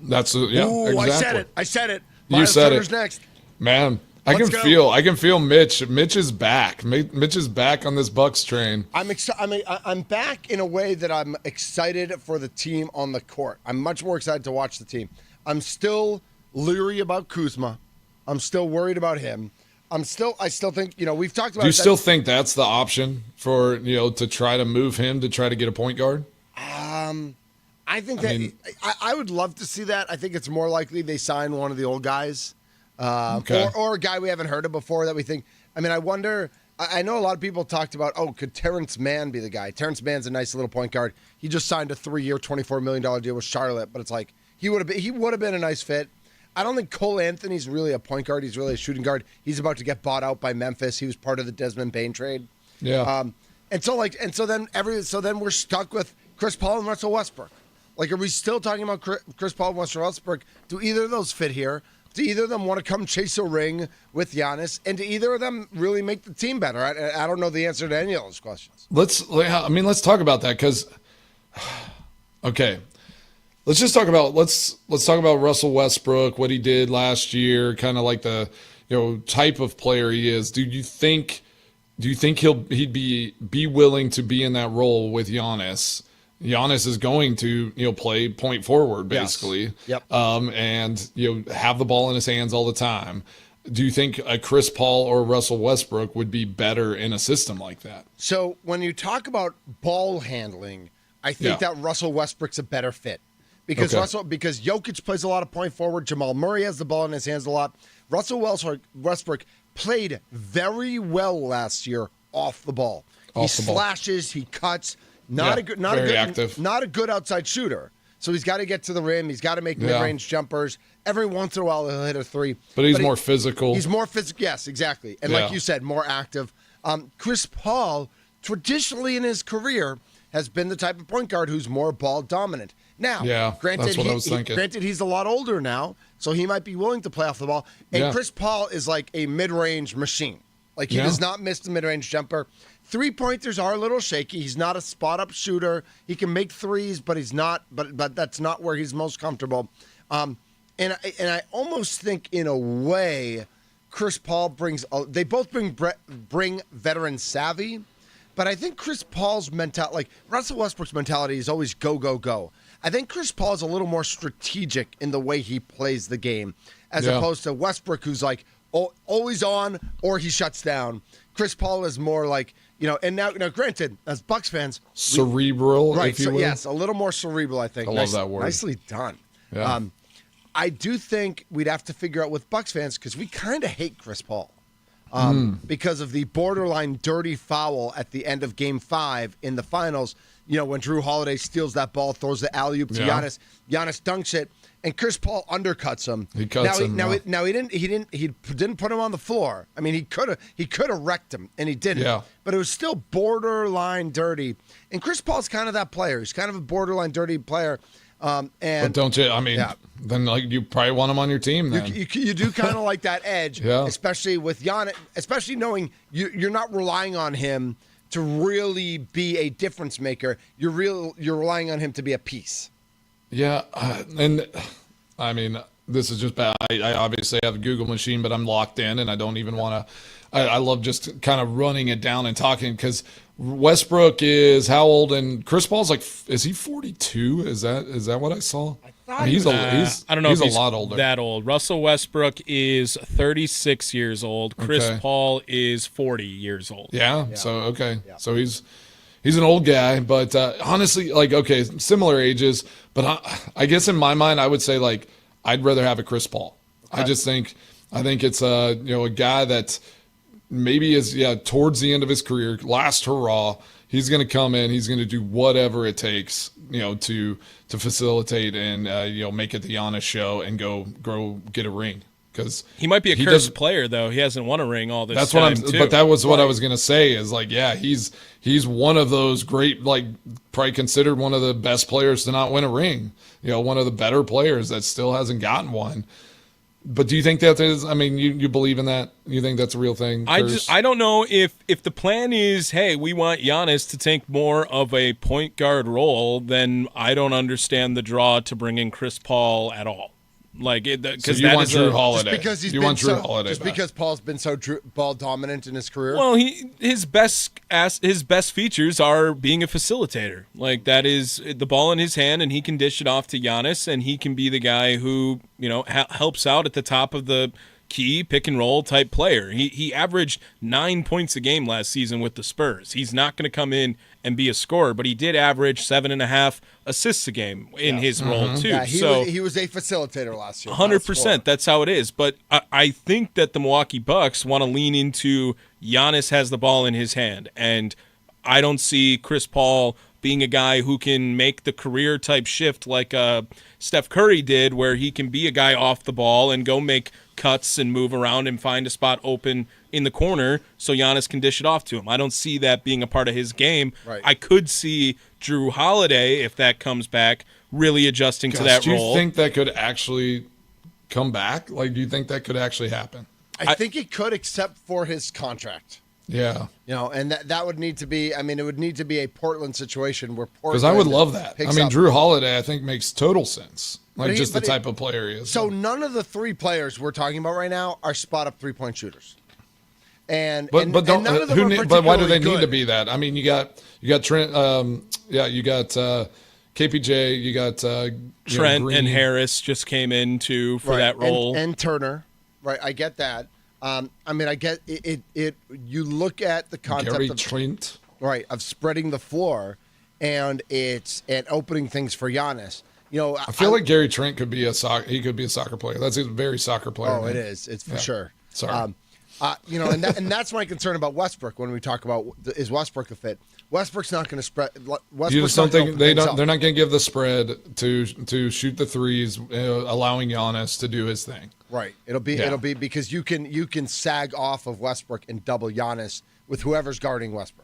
C: That's,
B: Ooh,
C: exactly.
B: I said it.
C: You
B: Miles
C: said
B: Turner's
C: it.
B: next.
C: Man, I
B: Let's
C: can
B: go.
C: feel Mitch. Mitch is back. Mitch is back on this Bucks train.
B: I'm back in a way that I'm excited for the team on the court. I'm much more excited to watch the team. I'm still leery about Kuzma. I'm still worried about him. I still think, we've talked about.
C: Do you still think that's the option for, to try to move him to try to get a point guard?
B: I think I would love to see that. I think it's more likely they sign one of the old guys,
C: Okay.
B: or a guy we haven't heard of before that we think. I mean, I wonder. I know a lot of people talked about, could Terrence Mann be the guy? Terrence Mann's a nice little point guard. He just signed a 3-year, $24 million deal with Charlotte, but it's like he would have been a nice fit. I don't think Cole Anthony's really a point guard. He's really a shooting guard. He's about to get bought out by Memphis. He was part of the Desmond Bane trade.
C: Yeah.
B: So then we're stuck with Chris Paul and Russell Westbrook. Like, are we still talking about Chris Paul and Russell Westbrook? Do either of those fit here? Do either of them want to come chase a ring with Giannis? And do either of them really make the team better? I don't know the answer to any of those questions.
C: Let's talk about that because, okay, let's talk about Russell Westbrook, what he did last year, kind of like the type of player he is. Do you think he'd be willing to be in that role with Giannis? Giannis is going to play point forward basically,
B: Yes. Yep.
C: And have the ball in his hands all the time. Do you think a Chris Paul or Russell Westbrook would be better in a system like that?
B: So when you talk about ball handling, I think that Russell Westbrook's a better fit. Because because Jokic plays a lot of point forward. Jamal Murray has the ball in his hands a lot. Russell Westbrook played very well last year off the ball. He slashes, he cuts. Not a good outside shooter. So he's got to get to the rim. He's got to make mid-range jumpers. Every once in a while he'll hit a three.
C: But he's more physical.
B: He's more physical. Yes, exactly. And like you said, more active. Chris Paul, traditionally in his career, has been the type of point guard who's more ball dominant. Now, granted,
C: that's what I was thinking.
B: Granted, he's a lot older now, so he might be willing to play off the ball. And Chris Paul is like a mid-range machine. Like, he does not miss the mid-range jumper. Three-pointers are a little shaky. He's not a spot-up shooter. He can make threes, but he's not. But that's not where he's most comfortable. And I almost think, in a way, Chris Paul brings. They both bring veteran savvy, but I think Chris Paul's mentality, like Russell Westbrook's mentality, is always go, go, go. I think Chris Paul is a little more strategic in the way he plays the game, as opposed to Westbrook, who's like always on or he shuts down. Chris Paul is more like, and now granted, as Bucks fans,
C: cerebral,
B: right?
C: if you will.
B: Yes, a little more cerebral, I think.
C: I love that word.
B: Nicely done.
C: Yeah.
B: I do think we'd have to figure out with Bucks fans, because we kind of hate Chris Paul because of the borderline dirty foul at the end of Game 5 in the finals. When Drew Holiday steals that ball, throws the alley-oop to Giannis. Giannis dunks it, and Chris Paul undercuts him.
C: He cuts him.
B: He didn't put him on the floor. I mean, he could have wrecked him, and he didn't.
C: Yeah.
B: But it was still borderline dirty. And Chris Paul's kind of that player. He's kind of a borderline dirty player. But
C: don't you? I mean, then you probably want him on your team. Then
B: you do kind of like that edge,
C: Yeah.
B: especially with Giannis, especially knowing you're not relying on him to really be a difference maker. You're relying on him to be a piece.
C: Yeah, and I mean, this is just bad. I obviously have a Google machine, but I'm locked in, and I don't even want to. I love just kind of running it down and talking, because Westbrook is how old, and Chris Paul's like, is he 42? Is that what I saw?
D: I don't know
C: he's
D: if he's
C: a lot older.
D: that old. Russell Westbrook is 36 years old. Chris Paul is 40 years old.
C: Yeah. So okay. Yeah. So he's an old guy, but honestly, like, okay, similar ages. But I guess in my mind, I would say, like, I'd rather have a Chris Paul. I think it's a guy that maybe is towards the end of his career, last hurrah. he's going to come in. He's going to do whatever it takes, to facilitate and make it the Giannis show and go get a ring. Because
D: he might be a cursed player, though. He hasn't won a ring all this time.
C: But that was what I was gonna say. Is like, yeah, he's one of those great, like, probably considered one of the best players to not win a ring. One of the better players that still hasn't gotten one. But do you think that is? I mean, you believe in that? You think that's a real thing?
D: I don't know if the plan is, hey, we want Giannis to take more of a point guard role. Then I don't understand the draw to bring in Chris Paul at all. Because
C: you want Drew Holiday.
B: Just because
C: you want Drew Holiday
B: just
C: back.
B: Because Paul's been so ball dominant in his career.
D: Well, his best features are being a facilitator. Like, that is the ball in his hand, and he can dish it off to Giannis, and he can be the guy who helps out at the top of the key pick and roll type player. He averaged 9 points a game last season with the Spurs. He's not going to come in and be a scorer, but he did average 7.5 assists a game in his role too.
B: Yeah, he was a facilitator last year.
D: 100%. That's how it is. But I think that the Milwaukee Bucks want to lean into Giannis has the ball in his hand, and I don't see Chris Paul being a guy who can make the career type shift like Steph Curry did, where he can be a guy off the ball and go make cuts and move around and find a spot open in the corner so Giannis can dish it off to him. I don't see that being a part of his game.
B: Right.
D: I could see Drew Holiday, if that comes back, really adjusting to that role.
C: Do you think that could actually come back? Like, do you think that could actually happen?
B: I think it could, except for his contract.
C: Yeah.
B: And that would need to be, it would need to be a Portland situation where Portland.
C: Because I would love that.
B: Up.
C: Drew Holiday, I think, makes total sense. The type of player he is.
B: So none of the three players we're talking about right now are spot-up three-point shooters. And none of them are
C: but why do they
B: good.
C: need to be that? You got Trent, you got KPJ, you got
D: Trent
C: Green.
D: and Harris just came in too for that role.
B: And Turner, right? I get that. I get it. You look at the concept
C: Gary
B: of
C: Trent,
B: right, of spreading the floor, and opening things for Giannis.
C: I feel like Gary Trent could be a soccer player. That's a very soccer player.
B: Oh,
C: man.
B: it is. It's for sure.
C: Sorry.
B: And that's my concern about Westbrook when we talk about is Westbrook a fit? Westbrook's not going to spread.
C: You just don't think they're not going to give the spread to shoot the threes, allowing Giannis to do his thing.
B: Right. It'll be because you can sag off of Westbrook and double Giannis with whoever's guarding Westbrook.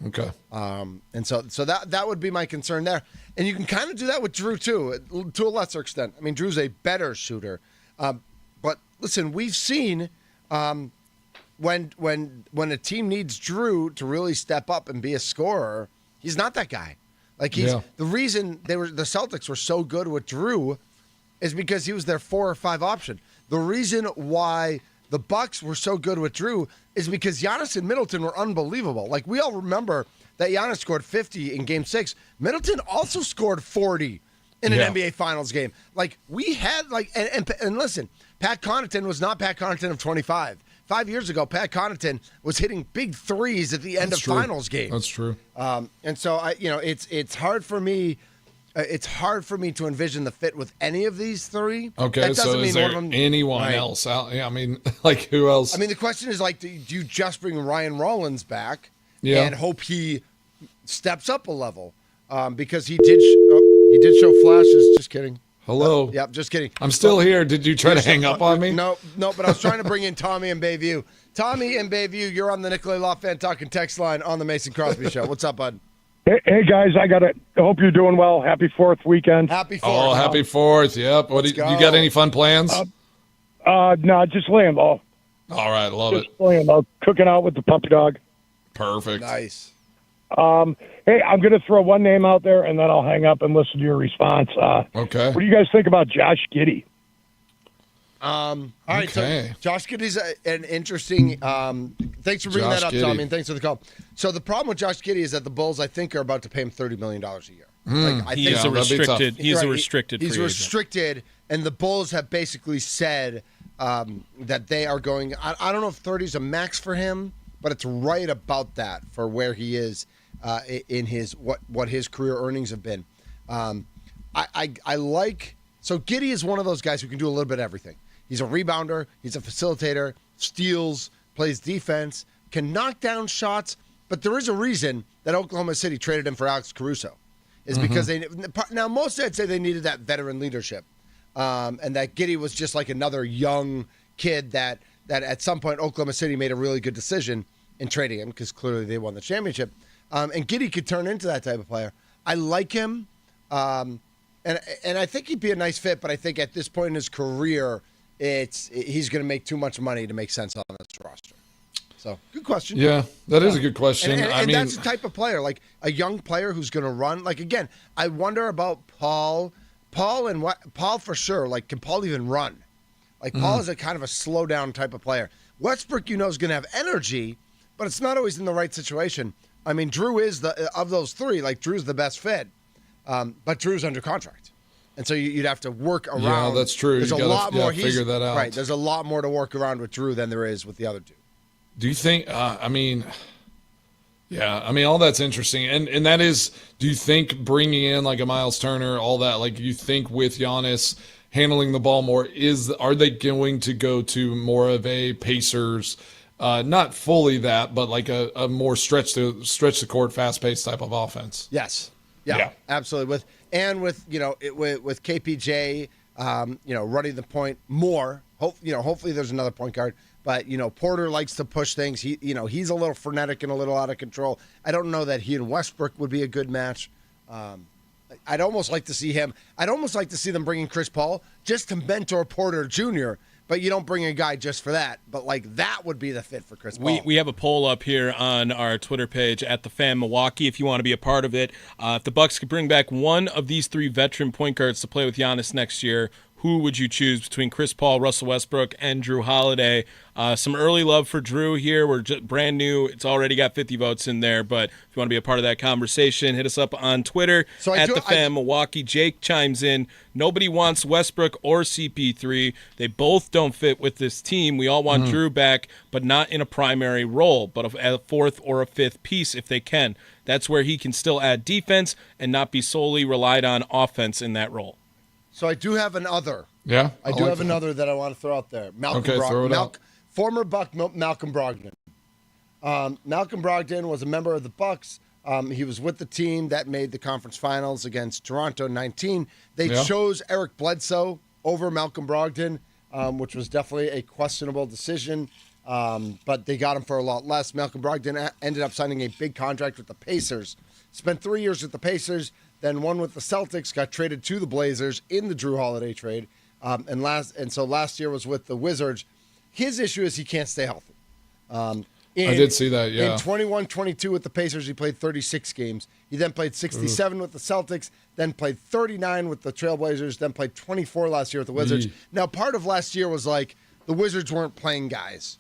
C: Okay.
B: And so that would be my concern there. And you can kind of do that with Drew too, to a lesser extent. Drew's a better shooter. But listen, we've seen when a team needs Drew to really step up and be a scorer, he's not that guy. The reason the Celtics were so good with Drew is because he was their 4 or 5 option. The reason why the Bucks were so good with Drew is because Giannis and Middleton were unbelievable. We all remember that Giannis scored 50 in Game 6. Middleton also scored 40 in an NBA Finals game. We had and listen, Pat Connaughton was not Pat Connaughton of 25. 5 years ago, Pat Connaughton was hitting big threes at the end of Finals games.
C: That's true.
B: And so it's hard for me. It's hard for me to envision the fit with any of these three.
C: Okay,
B: that
C: so is there anyone else out? Yeah, who else?
B: The question is, do you just bring Ryan Rollins back and hope he steps up a level? Because he did show flashes. Just kidding.
C: Hello.
B: Yep, just kidding.
C: I'm still here. Did you try to hang up on me?
B: No, but I was trying to bring in Tommy and Bayview. Tommy and Bayview, you're on the Nicolay Law Fan Talking text line on the Mason Crosby Show. What's up, bud?
F: Hey guys, I hope you're doing well. Happy 4th weekend.
B: Happy 4th.
C: Oh, happy 4th. Yep. You got any fun plans?
F: No, just laying ball.
C: All right, love it.
F: Just laying ball, cooking out with the puppy dog.
C: Perfect.
B: Nice.
F: Hey, I'm going to throw one name out there, and then I'll hang up and listen to your response.
C: Okay.
F: What do you guys think about Josh Giddey?
B: All right,
C: okay.
B: so Josh Giddey's an interesting thanks for bringing that up, Tommy, and thanks for the call. So the problem with Josh Giddey is that the Bulls, I think, are about to pay him $30 million a year.
D: He's a restricted
B: He's
D: free
B: restricted, and the Bulls have basically said that they are going. I don't know if 30 is a max for him, but it's right about that for where he is in his what his career earnings have been. I like so Giddey is one of those guys who can do a little bit of everything. He's a rebounder, he's a facilitator, steals, plays defense, can knock down shots, But there is a reason that Oklahoma City traded him for Alex Caruso, is because now most I'd say they needed that veteran leadership, and that Giddey was just like another young kid that at some point Oklahoma City made a really good decision in trading him because clearly they won the championship, and Giddey could turn into that type of player. I like him, and I think he'd be a nice fit, but I think at this point in his career, he's going to make too much money to make sense on this roster. So, good question.
C: Yeah, that is a good question.
B: And
C: I mean,
B: that's the type of player, like a young player who's going to run. Like, again, I wonder about Paul. Paul for sure. Like, can Paul even run? Like, Paul is a kind of a slow down type of player. Westbrook, is going to have energy, but it's not always in the right situation. I mean, Drew is of those three. Like, Drew's the best fit, but Drew's under contract, and so you'd have to work around.
C: Yeah, that's true.
B: There's
C: you
B: a lot more.
C: Figure that out.
B: Right. There's a lot more to work around with Drew than there is with the other two.
C: Do you think, all that's interesting. And that is, do you think bringing in like a Miles Turner, all that, like you think with Giannis handling the ball more, are they going to go to more of a Pacers, not fully that, but like a more stretch the court, fast-paced type of offense?
B: Yes. Yeah. Absolutely. With KPJ, running the point more. Hopefully there's another point guard. But, Porter likes to push things. He's a little frenetic and a little out of control. I don't know that he and Westbrook would be a good match. I'd almost like to see him. I'd almost like to see them bringing Chris Paul just to mentor Porter Jr., but you don't bring a guy just for that. But, that would be the fit for Chris Paul.
D: We have a poll up here on our Twitter page at the Fan Milwaukee if you want to be a part of it. If the Bucks could bring back one of these three veteran point guards to play with Giannis next year, who would you choose between Chris Paul, Russell Westbrook, and Drew Holiday? Some early love for Drew here. We're just brand new. It's already got 50 votes in there, but if you want to be a part of that conversation, hit us up on Twitter at the Fan Milwaukee. Jake chimes in, nobody wants Westbrook or CP3. They both don't fit with this team. We all want Drew back, but not in a primary role, but a fourth or a fifth piece if they can. That's where he can still add defense and not be solely relied on offense in that role.
B: So I do have another.
C: Yeah,
B: I do have another that I want to throw out there.
C: Throw it out.
B: Former Buck Malcolm Brogdon. Malcolm Brogdon was a member of the Bucks. He was with the team that made the conference finals against Toronto in 19. They chose Eric Bledsoe over Malcolm Brogdon, which was definitely a questionable decision. But they got him for a lot less. Malcolm Brogdon ended up signing a big contract with the Pacers. Spent 3 years with the Pacers. Then one with the Celtics, got traded to the Blazers in the Drew Holiday trade, so last year was with the Wizards. His issue is he can't stay healthy.
C: I did see that, yeah.
B: In 21-22 with the Pacers, he played 36 games. He then played 67 with the Celtics, then played 39 with the Trailblazers, then played 24 last year with the Wizards. Now, part of last year was the Wizards weren't playing guys.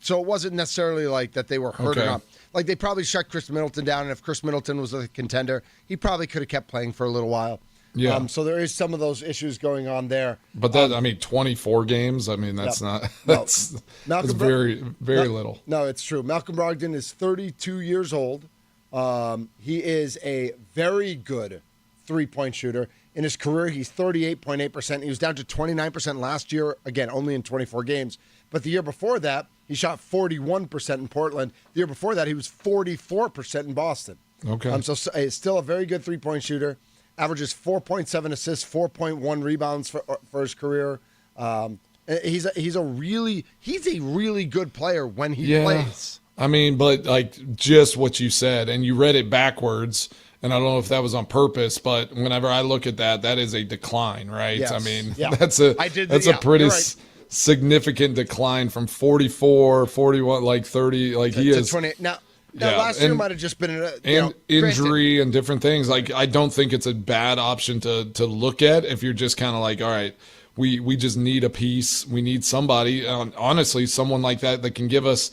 B: So it wasn't necessarily that they were hurting up. They probably shut Chris Middleton down, and if Chris Middleton was a contender, he probably could have kept playing for a little while.
C: Yeah.
B: So there is some of those issues going on there.
C: But 24 games, that's not – that's very, very little.
B: No, it's true. Malcolm Brogdon is 32 years old. He is a very good three-point shooter. In his career, he's 38.8%. He was down to 29% last year, again, only in 24 games. But the year before that, he shot 41% in Portland. The year before that, he was 44% in Boston.
C: Okay.
B: So still a very good three-point shooter. Averages 4.7 assists, 4.1 rebounds for his career. He's a really good player when he plays.
C: But just what you said, and you read it backwards, and I don't know if that was on purpose, but whenever I look at that is a decline, right?
B: Yes.
C: That's a pretty significant decline from 44, 41, 30, he is
B: 20. Now last year might have just been
C: injury and different things. I don't think it's a bad option to look at if you're just kind of all right, we just need a piece. We need somebody, honestly, someone like that can give us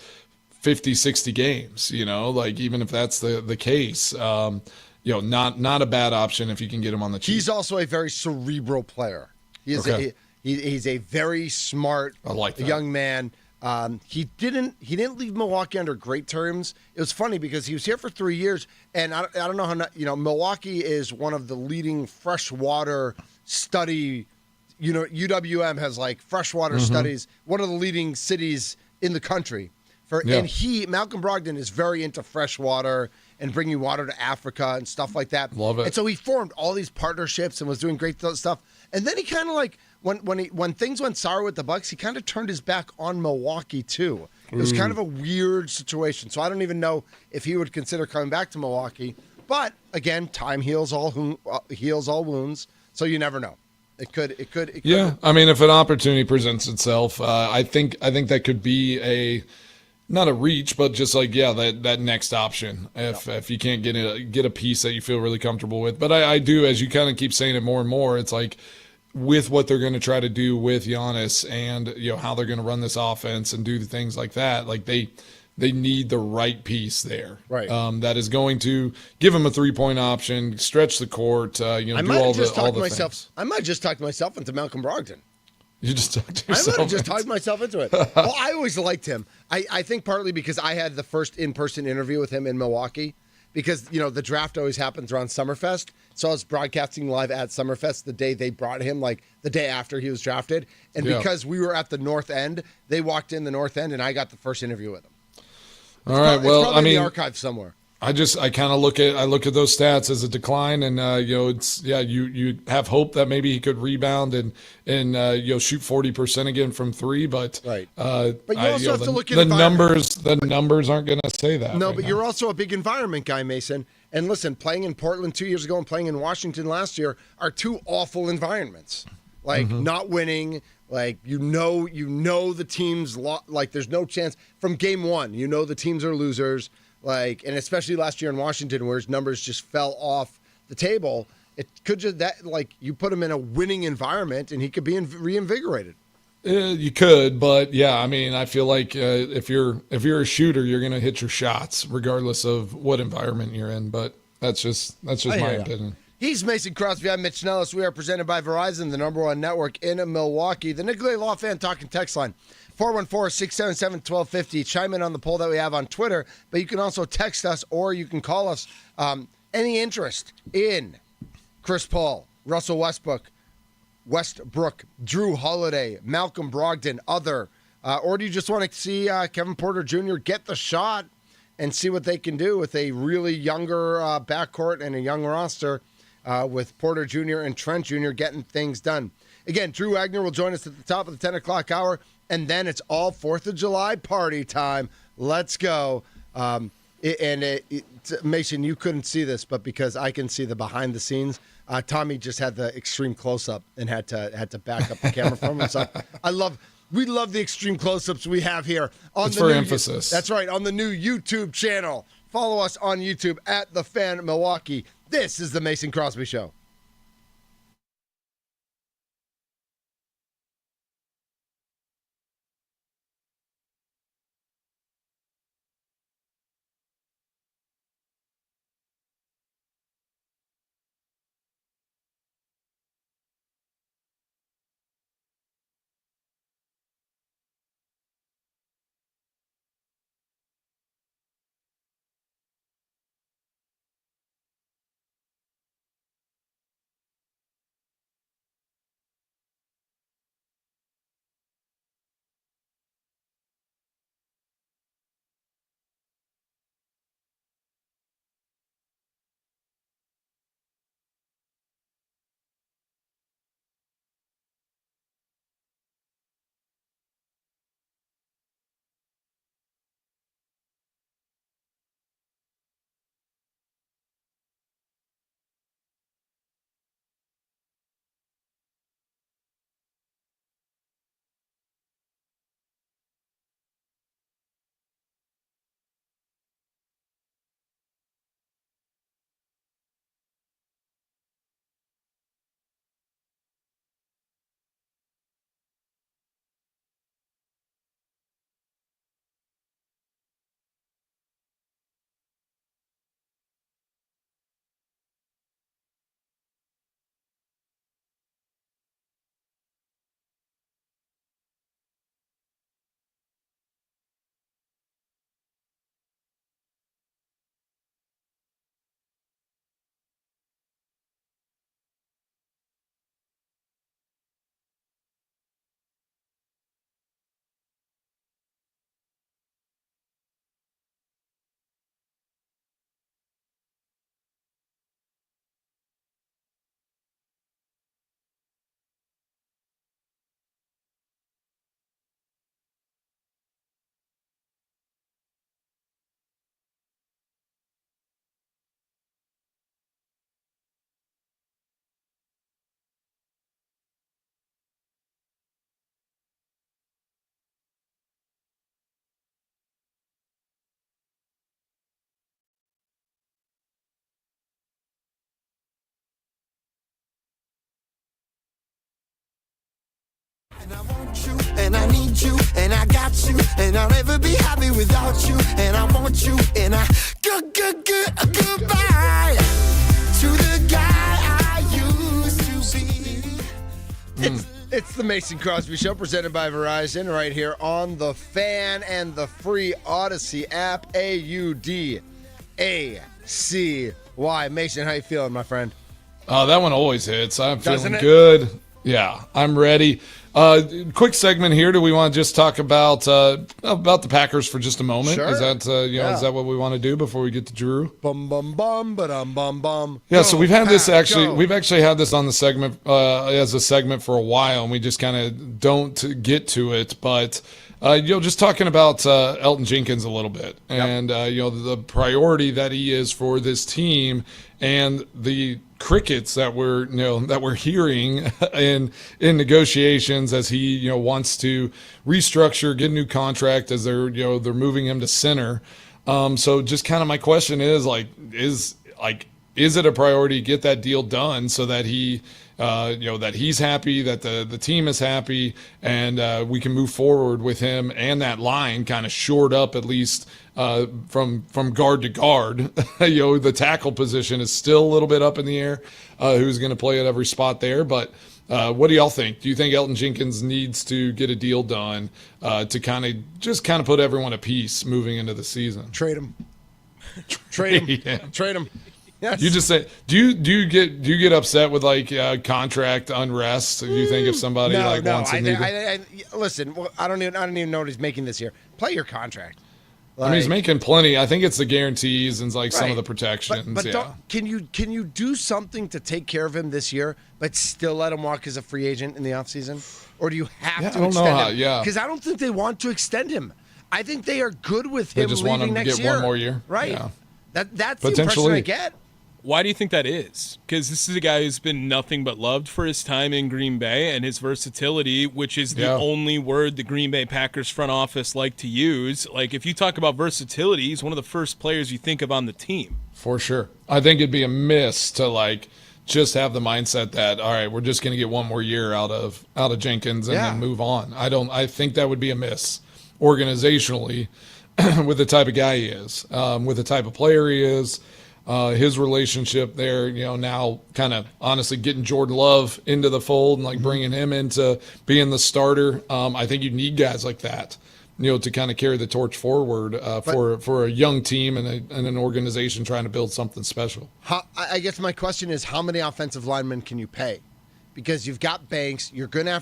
C: 50, 60 games, even if that's the case. Not a bad option if you can get him on the cheap.
B: He's also a very cerebral player. He's a very smart young man. He didn't leave Milwaukee under great terms. It was funny because he was here for 3 years, and I don't know how Milwaukee is one of the leading freshwater study. UWM has freshwater studies, one of the leading cities in the country
C: Yeah.
B: And Malcolm Brogdon is very into fresh water and bringing water to Africa and stuff like that.
C: Love it.
B: And so he formed all these partnerships and was doing great stuff. And then he kind of like when things went sour with the Bucks, he kind of turned his back on Milwaukee too. It was kind of a weird situation. So I don't even know if he would consider coming back to Milwaukee. But again, time heals all wounds. So you never know. It could.
C: Yeah, I mean, if an opportunity presents itself, I think that could be not a reach, but just like that next option. If you can't get a piece that you feel really comfortable with, but I do, as you kind of keep saying it more and more, it's like with what they're going to try to do with Giannis and how they're going to run this offense and do the things like that, like they need the right piece there,
B: right?
C: That is going to give them a 3-point option, stretch the court, do all the things.
B: I might just talk myself into Malcolm Brogdon.
C: You just talked to yourself.
B: I might have just talked myself into it. Well, I always liked him. I think partly because I had the first in-person interview with him in Milwaukee, because the draft always happens around Summerfest. So I was broadcasting live at Summerfest the day they brought him, like the day after he was drafted. And because we were at the North End, they walked in the North End, and I got the first interview with him.
C: All right. Well,
B: it's probably in the archive somewhere.
C: I kind of look at those stats as a decline, and you have hope that maybe he could rebound and shoot 40% again from three, but
B: right. But you also have to look at
C: the numbers. The numbers aren't going to say that.
B: No, but you're also a big environment guy, Mason. And listen, playing in Portland 2 years ago and playing in Washington last year are two awful environments. Like not winning. Like the teams like there's no chance from game one. The teams are losers. Like, and especially last year in Washington, where his numbers just fell off the table, it could just you put him in a winning environment and he could be reinvigorated.
C: You could, but yeah, I mean, I feel like if you're a shooter, you're going to hit your shots regardless of what environment you're in. But that's just my opinion.
B: He's Mason Crosby. I'm Mitch Nells. We are presented by Verizon, the #1 network in Milwaukee. The Nicolay Law Fan Talking text line, 414-677-1250. Chime in on the poll that we have on Twitter, but you can also text us or you can call us. Any interest in Chris Paul, Russell Westbrook, Drew Holiday, Malcolm Brogdon, or do you just want to see Kevin Porter Jr. get the shot and see what they can do with a really younger backcourt and a young roster? With Porter Jr. and Trent Jr. getting things done. Again, Drew Wagner will join us at the top of the 10 o'clock hour, and then it's all 4th of July party time. Let's go. Mason, you couldn't see this, but because I can see the behind the scenes, Tommy just had the extreme close-up and had to back up the camera from him. So we love the extreme close-ups we have here.
C: It's for emphasis.
B: That's right, on the new YouTube channel. Follow us on YouTube at The Fan Milwaukee. This is the Mason Crosby Show.
E: and I need you, and I got you, and I'll never be happy without you, and I want you, and I goodbye to the guy I used to be.
B: It's the Mason Crosby Show presented by Verizon right here on the Fan and the free Odyssey app. AUDACY. Mason, how you feeling, my friend?
C: Oh, that one always hits. I'm
B: Doesn't
C: feeling
B: it?
C: good. Yeah, I'm ready. Quick segment here. Do we want to just talk about the Packers for just a moment?
B: Sure.
C: Is that
B: Yeah.
C: is that what we want to do before we get to Drew?
B: Bum bum bum ba-dum bum bum.
C: Yeah, so we've had this
B: Pack, go.
C: we've actually had this on the segment as a segment for a while, and we just kind of don't get to it. But just talking about Elton Jenkins a little bit, and the priority that he is for this team, and the crickets that we're hearing in negotiations as he wants to restructure, get a new contract as they're moving him to center. So just kind of my question is is it a priority to get that deal done so that he that he's happy, that the team is happy, and we can move forward with him and that line kind of shored up at least from guard to guard. The tackle position is still a little bit up in the air. Who's going to play at every spot there? But what do y'all think? Do you think Elton Jenkins needs to get a deal done to kind of put everyone at peace moving into the season?
B: Trade him. Trade him.
C: Yeah.
B: Trade him. Yes.
C: You just say, do you get upset with contract unrest? Do you think if somebody wants to
B: listen. Well, I don't even know what he's making this year. Play your contract.
C: I mean, he's making plenty. I think it's the guarantees and some
B: Right.
C: of the protections.
B: But
C: yeah.
B: can you do something to take care of him this year, but still let him walk as a free agent in the offseason? Or do you have
C: Yeah,
B: to
C: I don't know
B: extend
C: how-
B: him?
C: yeah.
B: Because I don't think they want to extend him. I think they are good with
C: They
B: him
C: just
B: leaving
C: want him to
B: next
C: get
B: year.
C: one more year?
B: Right.
C: Yeah.
B: That's the impression
C: Potentially.
B: I get.
D: Why do you think that is? Because this is a guy who's been nothing but loved for his time in Green Bay and his versatility, which is the only word the Green Bay Packers front office like to use. Like, if you talk about versatility, he's one of the first players you think of on the team.
C: For sure. I think it'd be a miss to just have the mindset that, all right, we're just going to get one more year out of Jenkins and then move on. I think that would be a miss organizationally with the type of guy he is, with the type of player he is. His relationship there, now kind of honestly getting Jordan Love into the fold and bringing him into being the starter. I think you need guys like that, to kind of carry the torch forward for a young team and an organization trying to build something special.
B: I guess my question is, how many offensive linemen can you pay? Because you've got Banks, you're gonna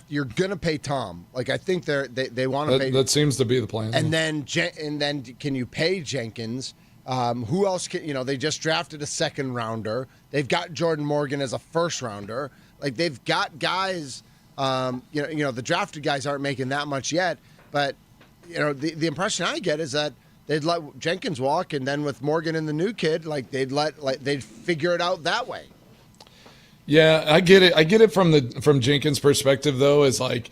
B: pay Tom. I think they want to pay.
C: That seems to be the plan.
B: And then can you pay Jenkins? Who else can, they just drafted a second rounder. They've got Jordan Morgan as a first rounder. They've got guys, the drafted guys aren't making that much yet. But, the impression I get is that they'd let Jenkins walk. And then with Morgan and the new kid, they'd figure it out that way.
C: Yeah, I get it. I get it from Jenkins' perspective, though, is if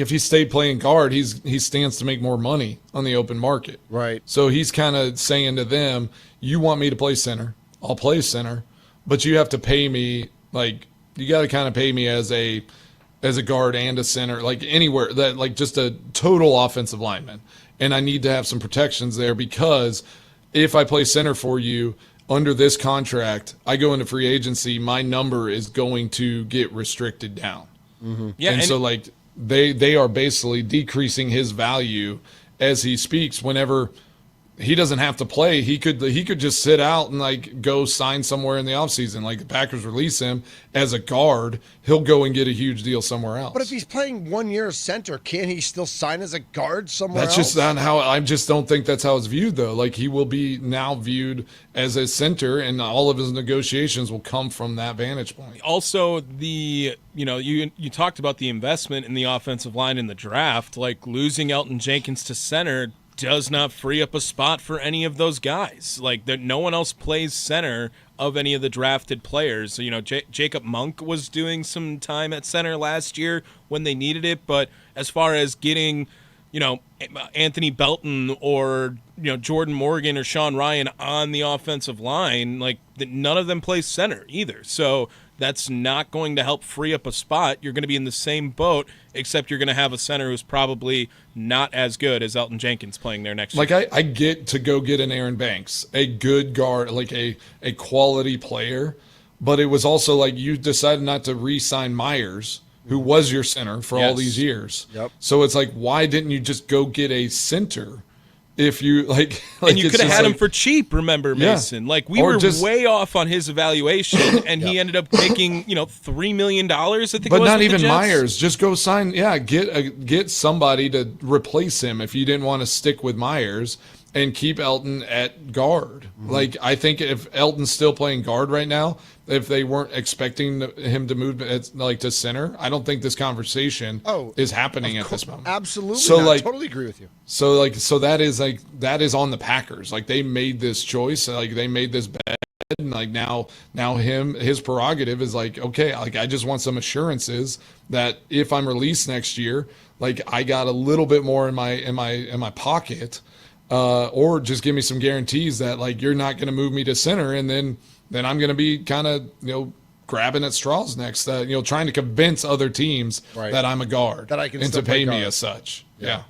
C: he stayed playing guard, he stands to make more money on the open market.
B: Right.
C: So he's kind of saying to them, you want me to play center, I'll play center, but you have to pay me, you got to kind of pay me as a guard and a center, anywhere that just a total offensive lineman. And I need to have some protections there because if I play center for you under this contract, I go into free agency, my number is going to get restricted down.
B: Mm-hmm.
D: Yeah,
C: and so they are basically decreasing his value as he speaks. Whenever he doesn't have to play, he could just sit out and go sign somewhere in the offseason. The Packers release him as a guard, he'll go and get a huge deal somewhere else.
B: But if he's playing 1 year as center, can't he still sign as a guard somewhere
C: That's
B: else?
C: just not how. I just don't think that's how it's viewed, though. He will be now viewed as a center, and all of his negotiations will come from that vantage point.
D: Also, you talked about the investment in the offensive line in the draft. Losing Elton Jenkins to center does not free up a spot for any of those guys. No one else plays center of any of the drafted players. Jacob Monk was doing some time at center last year when they needed it, but as far as getting, Anthony Belton or Jordan Morgan or Sean Ryan on the offensive line, none of them play center either. So that's not going to help free up a spot. You're going to be in the same boat, except you're going to have a center who's probably not as good as Elton Jenkins playing there next year.
C: Like I get to go get an Aaron Banks, a good guard, like a quality player, but it was also like you decided not to re-sign Myers, who was your center for all these years.
B: Yep.
C: So it's like, why didn't you just go get a center? If you like
D: and you
C: it's
D: could have
C: just
D: had
C: like,
D: him for cheap, remember, Mason? Like we
C: Or
D: were
C: just-
D: way off on his evaluation, and he ended up making $3 million. I think,
C: but
D: it was
C: not
D: with the
C: even
D: Jets.
C: Myers. Just go sign. Yeah, get somebody to replace him if you didn't want to stick with Myers and keep Elton at guard. Like I think if Elton's still playing guard right now, if they weren't expecting him to move to center, I don't think this conversation is happening at this moment.
B: Absolutely.
C: So
B: not.
C: like,
B: totally agree with you.
C: so that is on the Packers. Like they made this choice. Like they made this bet. And like now his prerogative is like, okay, like I just want some assurances that if I'm released next year, like I got a little bit more in my pocket, or just give me some guarantees that like you're not going to move me to center, and then I'm going to be kind of grabbing at straws next, trying to convince other teams that I'm a guard,
B: that I can
C: and
B: still
C: to pay
B: play
C: me
B: guard.
C: as such. Yeah.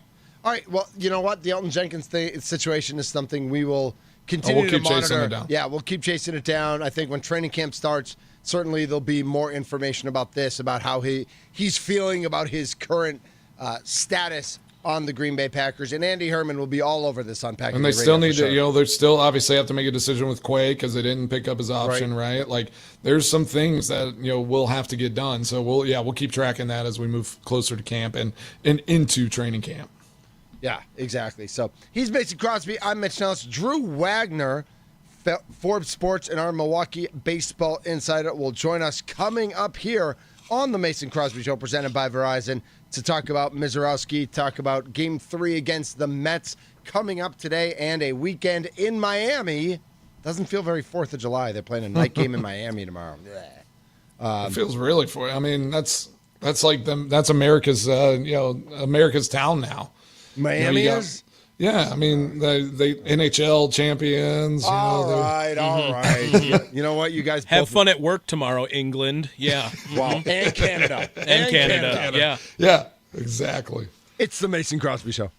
B: All right. Well, you know what? The Elton Jenkins situation is something we will continue
C: we'll
B: to
C: keep
B: monitor.
C: chasing it down.
B: Yeah, we'll keep chasing it down. I think when training camp starts, certainly there'll be more information about this, about how he's feeling about his current status on the Green Bay Packers. And Andy Herman will be all over this on Packers.
C: And they still need to, they still obviously have to make a decision with Quay because they didn't pick up his option, right? Like there's some things that, will have to get done. So we'll keep tracking that as we move closer to camp and into training camp.
B: Yeah, exactly. So he's Mason Crosby. I'm Mitch Nells. Drew Wagner, Forbes Sports and our Milwaukee Baseball Insider, will join us coming up here on the Mason Crosby Show, presented by Verizon, to talk about Mizorowski, talk about Game 3 against the Mets coming up today, and a weekend in Miami. Doesn't feel very 4th of July. They're playing a night game in Miami tomorrow.
C: It feels really for. I mean, that's like them. That's America's America's town now.
B: Miami is.
C: Yeah, I mean they NHL champions.
B: All right. You know what, you guys
D: Have
B: both
D: fun at work tomorrow, England. Yeah.
B: Wow, and Canada.
D: And Canada. Yeah.
C: Yeah, exactly.
B: It's the Mason Crosby Show.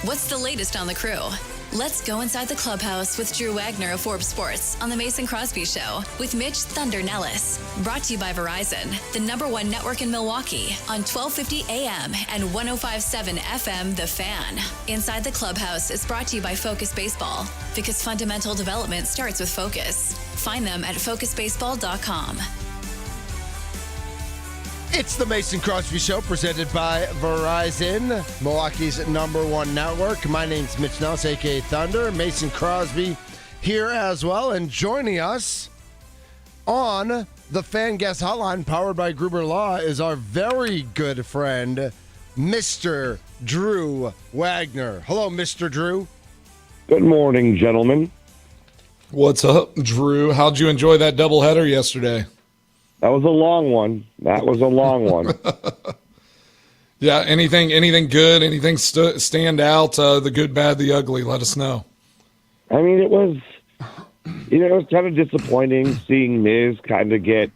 A: What's the latest on the crew? Let's go inside the clubhouse with Drew Wagner of Forbes Sports on the Mason Crosby Show with Mitch Thunder Nellis. Brought to you by Verizon, the #1 network in Milwaukee on 1250 AM and 105.7 FM The Fan. Inside the clubhouse is brought to you by Focus Baseball, because fundamental development starts with focus. Find them at focusbaseball.com.
B: It's the Mason Crosby Show presented by Verizon, Milwaukee's #1 network. My name's Mitch Nells, a.k.a. Thunder. Mason Crosby here as well. And joining us on the Fan Guest Hotline, powered by Gruber Law, is our very good friend, Mr. Drew Wagner. Hello, Mr. Drew.
G: Good morning, gentlemen.
C: What's up, Drew? How'd you enjoy that doubleheader yesterday?
G: That was a long one.
C: Yeah, anything good? Anything stand out? The good, bad, the ugly? Let us know.
G: I mean, it was kind of disappointing seeing Miz kind of get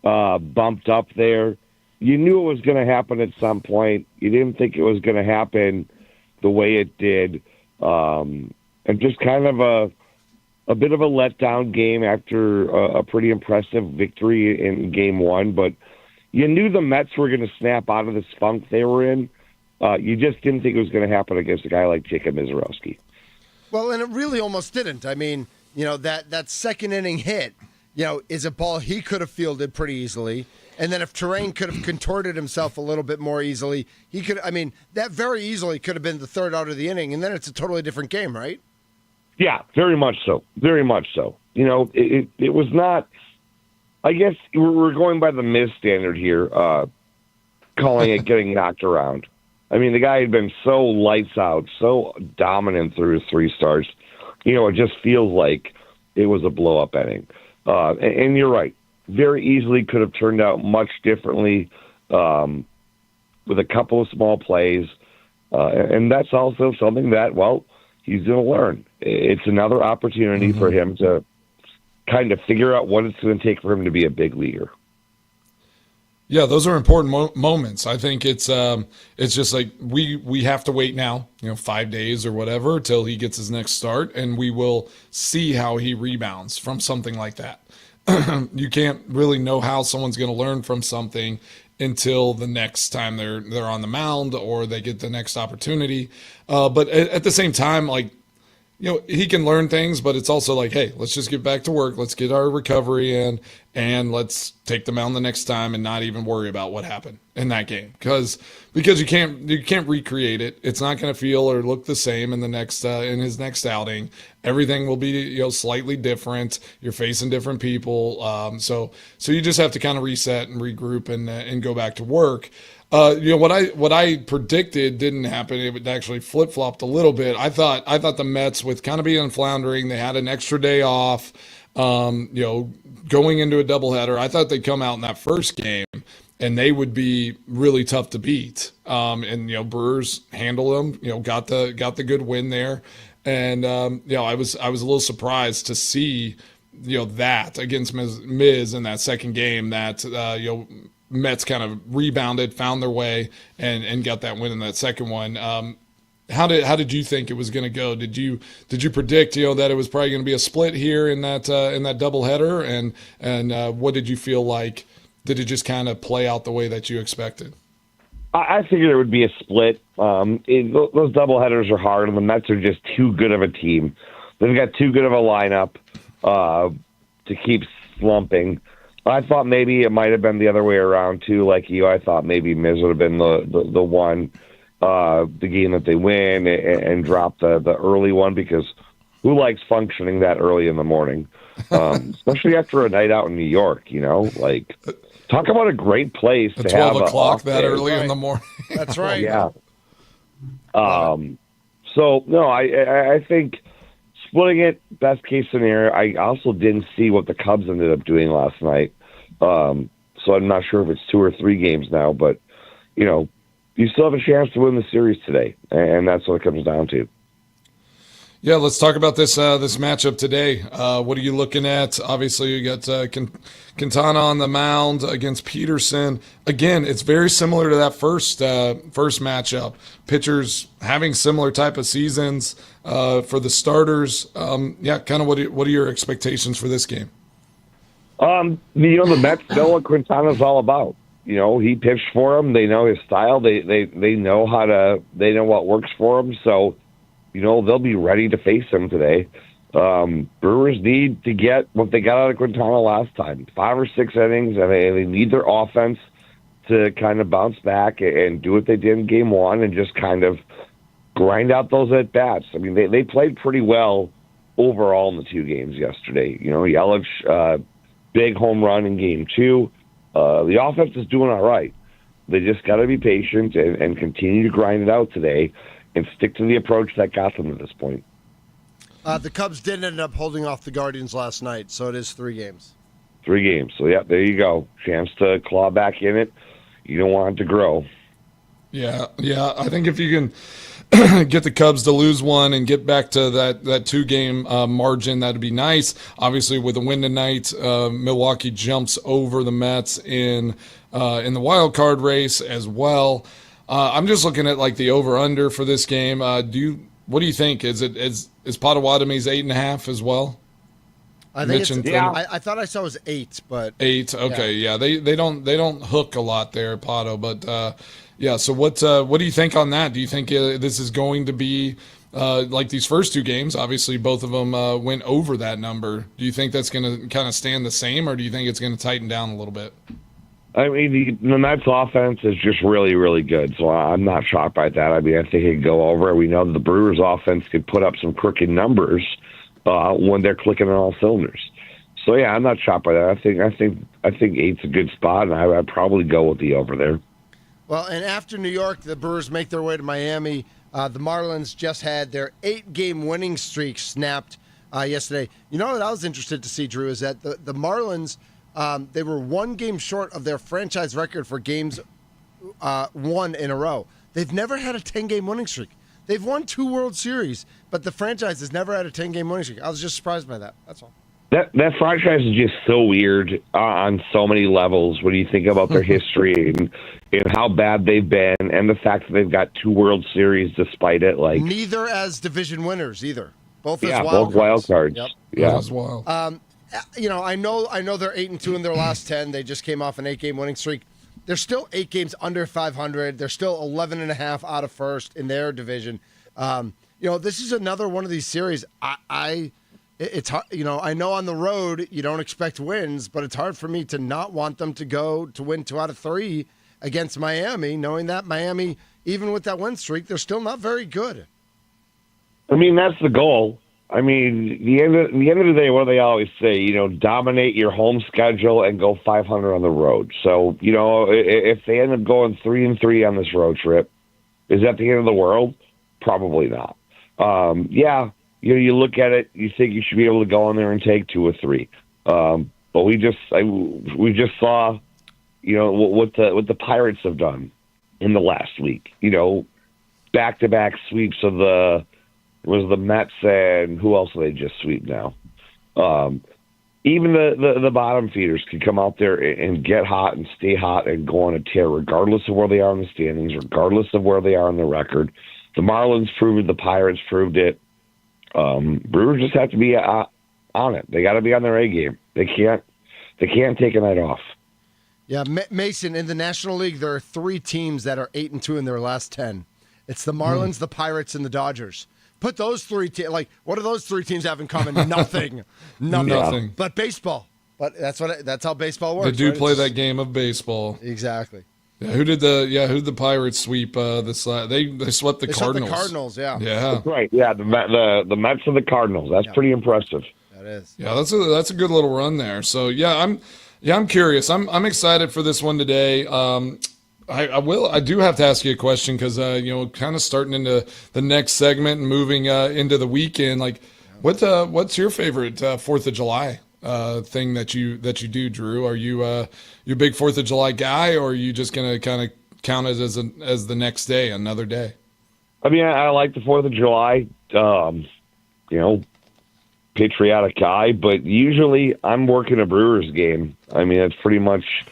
G: bumped up there. You knew it was going to happen at some point. You didn't think it was going to happen the way it did. And just kind of a bit of a letdown game after a pretty impressive victory in Game 1. But you knew the Mets were going to snap out of this funk they were in. You just didn't think it was going to happen against a guy like Jacob Mizorowski.
B: Well, and it really almost didn't. I mean, that second inning hit, is a ball he could have fielded pretty easily. And then if Terrain could have contorted himself a little bit more easily, that very easily could have been the third out of the inning. And then it's a totally different game, right?
G: Yeah, very much so. Very much so. It was not. I guess we're going by the Miz standard here, calling it getting knocked around. I mean, the guy had been so lights out, so dominant through his 3 starts. It just feels like it was a blow-up inning. And you're right. Very easily could have turned out much differently with a couple of small plays. And that's also something that, he's going to learn. It's another opportunity for him to kind of figure out what it's going to take for him to be a big leaguer.
C: Yeah, those are important moments. I think it's just like we have to wait now, 5 days or whatever till he gets his next start, and we will see how he rebounds from something like that. You can't really know how someone's going to learn from something until the next time they're on the mound or they get the next opportunity. But at the same time, he can learn things, but it's also like, hey, let's just get back to work. Let's get our recovery in, and let's take the mound the next time and not even worry about what happened in that game. Because you can't recreate it. It's not going to feel or look the same in the next in his next outing. Everything will be slightly different. You're facing different people, so you just have to kind of reset and regroup and go back to work. What I predicted didn't happen. It actually flip-flopped a little bit. I thought the Mets, with kind of being floundering, they had an extra day off, going into a doubleheader. I thought they'd come out in that first game and they would be really tough to beat. And Brewers handled them, got the good win there. And I was a little surprised to see that against Miz in that second game that Mets kind of rebounded, found their way, and got that win in that second one. How did you think it was going to go? Did you predict that it was probably going to be a split here in that doubleheader? And what did you feel like? Did it just kind of play out the way that you expected?
G: I figured it would be a split. Those doubleheaders are hard, and the Mets are just too good of a team. They've got too good of a lineup to keep slumping. I thought maybe it might have been the other way around too. Like you, I thought maybe Miz would have been the one, the game that they win and drop the early one, because who likes functioning that early in the morning, especially after a night out in New York? Talk about a great place to have
C: 12 o'clock that
G: day.
C: early in the morning.
B: That's right.
G: Yeah. So no, I think splitting it, best case scenario. I also didn't see what the Cubs ended up doing last night. So I'm not sure if it's 2 or 3 games now, but you still have a chance to win the series today, and that's what it comes down to.
C: Yeah, let's talk about this this matchup today. What are you looking at? Obviously, you got Quintana on the mound against Peterson. Again, it's very similar to that first matchup. Pitchers having similar type of seasons for the starters. Yeah, kind of what are your expectations for this game?
G: The Mets know what Quintana's all about. He pitched for them. They know his style. They know they know what works for him. So, they'll be ready to face him today. Brewers need to get what they got out of Quintana last time, 5 or 6 innings, and they need their offense to kind of bounce back and do what they did in game 1 and just kind of grind out those at-bats. I mean, they played pretty well overall in the 2 games yesterday. Yelich, big home run in game 2. The offense is doing all right. They just got to be patient and continue to grind it out today and stick to the approach that got them to this point.
B: The Cubs did end up holding off the Guardians last night, so it is 3 games.
G: 3 games. So, yeah, there you go. Chance to claw back in it. You don't want it to grow.
C: Yeah. I think if you can get the Cubs to lose one and get back to that 2-game margin, that'd be nice. Obviously, with a win tonight, Milwaukee jumps over the Mets in the wild card race as well. I'm just looking at like the over/under for this game. What do you think? Is Potawatomi's 8.5 as well?
B: I think I thought I saw it was 8, but
C: 8. Okay, yeah. They don't hook a lot there at Pato, but yeah. So what do you think on that? Do you think this is going to be like these first 2 games? Obviously, both of them went over that number. Do you think that's going to kind of stand the same, or do you think it's going to tighten down a little bit?
G: I mean, the Mets offense is just really, really good, so I'm not shocked by that. I mean, I think it could go over. We know that the Brewers offense could put up some crooked numbers when they're clicking on all cylinders. So, yeah, I'm not shocked by that. I think 8's a good spot, and I'd probably go with the over there.
B: Well, and after New York, the Brewers make their way to Miami. The Marlins just had their 8-game winning streak snapped yesterday. You know what I was interested to see, Drew, is that the Marlins – they were 1 game short of their franchise record for games won in a row. They've never had a 10-game winning streak. They've won 2 World Series, but the franchise has never had a 10-game winning streak. I was just surprised by that. That's all.
G: That franchise is just so weird on so many levels when you think about their history and how bad they've been and the fact that they've got 2 World Series despite it. Like
B: neither as division winners either. Both as
G: wild cards.
B: Yep.
G: Yeah.
C: That's wild.
B: I know they're 8-2 in their last 10. They just came off an 8-game winning streak. They're still 8 games under 500. They're still 11.5 out of first in their division. This is another one of these series. It's hard, I know on the road you don't expect wins, but it's hard for me to not want them to go to win 2 out of 3 against Miami, knowing that Miami, even with that win streak, they're still not very good.
G: I mean, that's the goal. I mean, the end of the day, what do they always say? Dominate your home schedule and go 500 on the road. So, if they end up going 3-3 on this road trip, is that the end of the world? Probably not. You look at it, you think you should be able to go in there and take 2 or 3. But we just saw, what the Pirates have done in the last week. Back-to-back sweeps of the Mets, and who else do they just sweep now? Even the bottom feeders can come out there and get hot and stay hot and go on a tear, regardless of where they are in the standings, regardless of where they are in the record. The Marlins proved it. The Pirates proved it. Brewers just have to be on it. They got to be on their A game. They can't take a night off.
B: Yeah, Mason, in the National League, there are 3 teams that are 8-2 in their last 10. It's the Marlins, the Pirates, and the Dodgers. Put those 3 teams, what do those 3 teams have in common? Nothing.
C: Nothing.
B: But baseball. But that's how baseball works.
C: They do
B: right?
C: play that game of baseball.
B: Exactly.
C: Yeah, who did the Pirates sweep this last? They swept the Cardinals.
B: Swept the Cardinals, yeah.
C: Yeah.
G: That's right. Yeah, the Mets and the Cardinals. That's pretty impressive.
B: That is.
C: Yeah, that's a good little run there. So I'm curious. I'm excited for this one today. I do have to ask you a question because kind of starting into the next segment and moving into the weekend. Like, what's your favorite 4th of July thing that you do, Drew? Are you a big 4th of July guy, or are you just gonna kind of count it as the next day, another day?
G: I mean, I like the 4th of July. patriotic guy, but usually I'm working a Brewers game. I mean, it's pretty much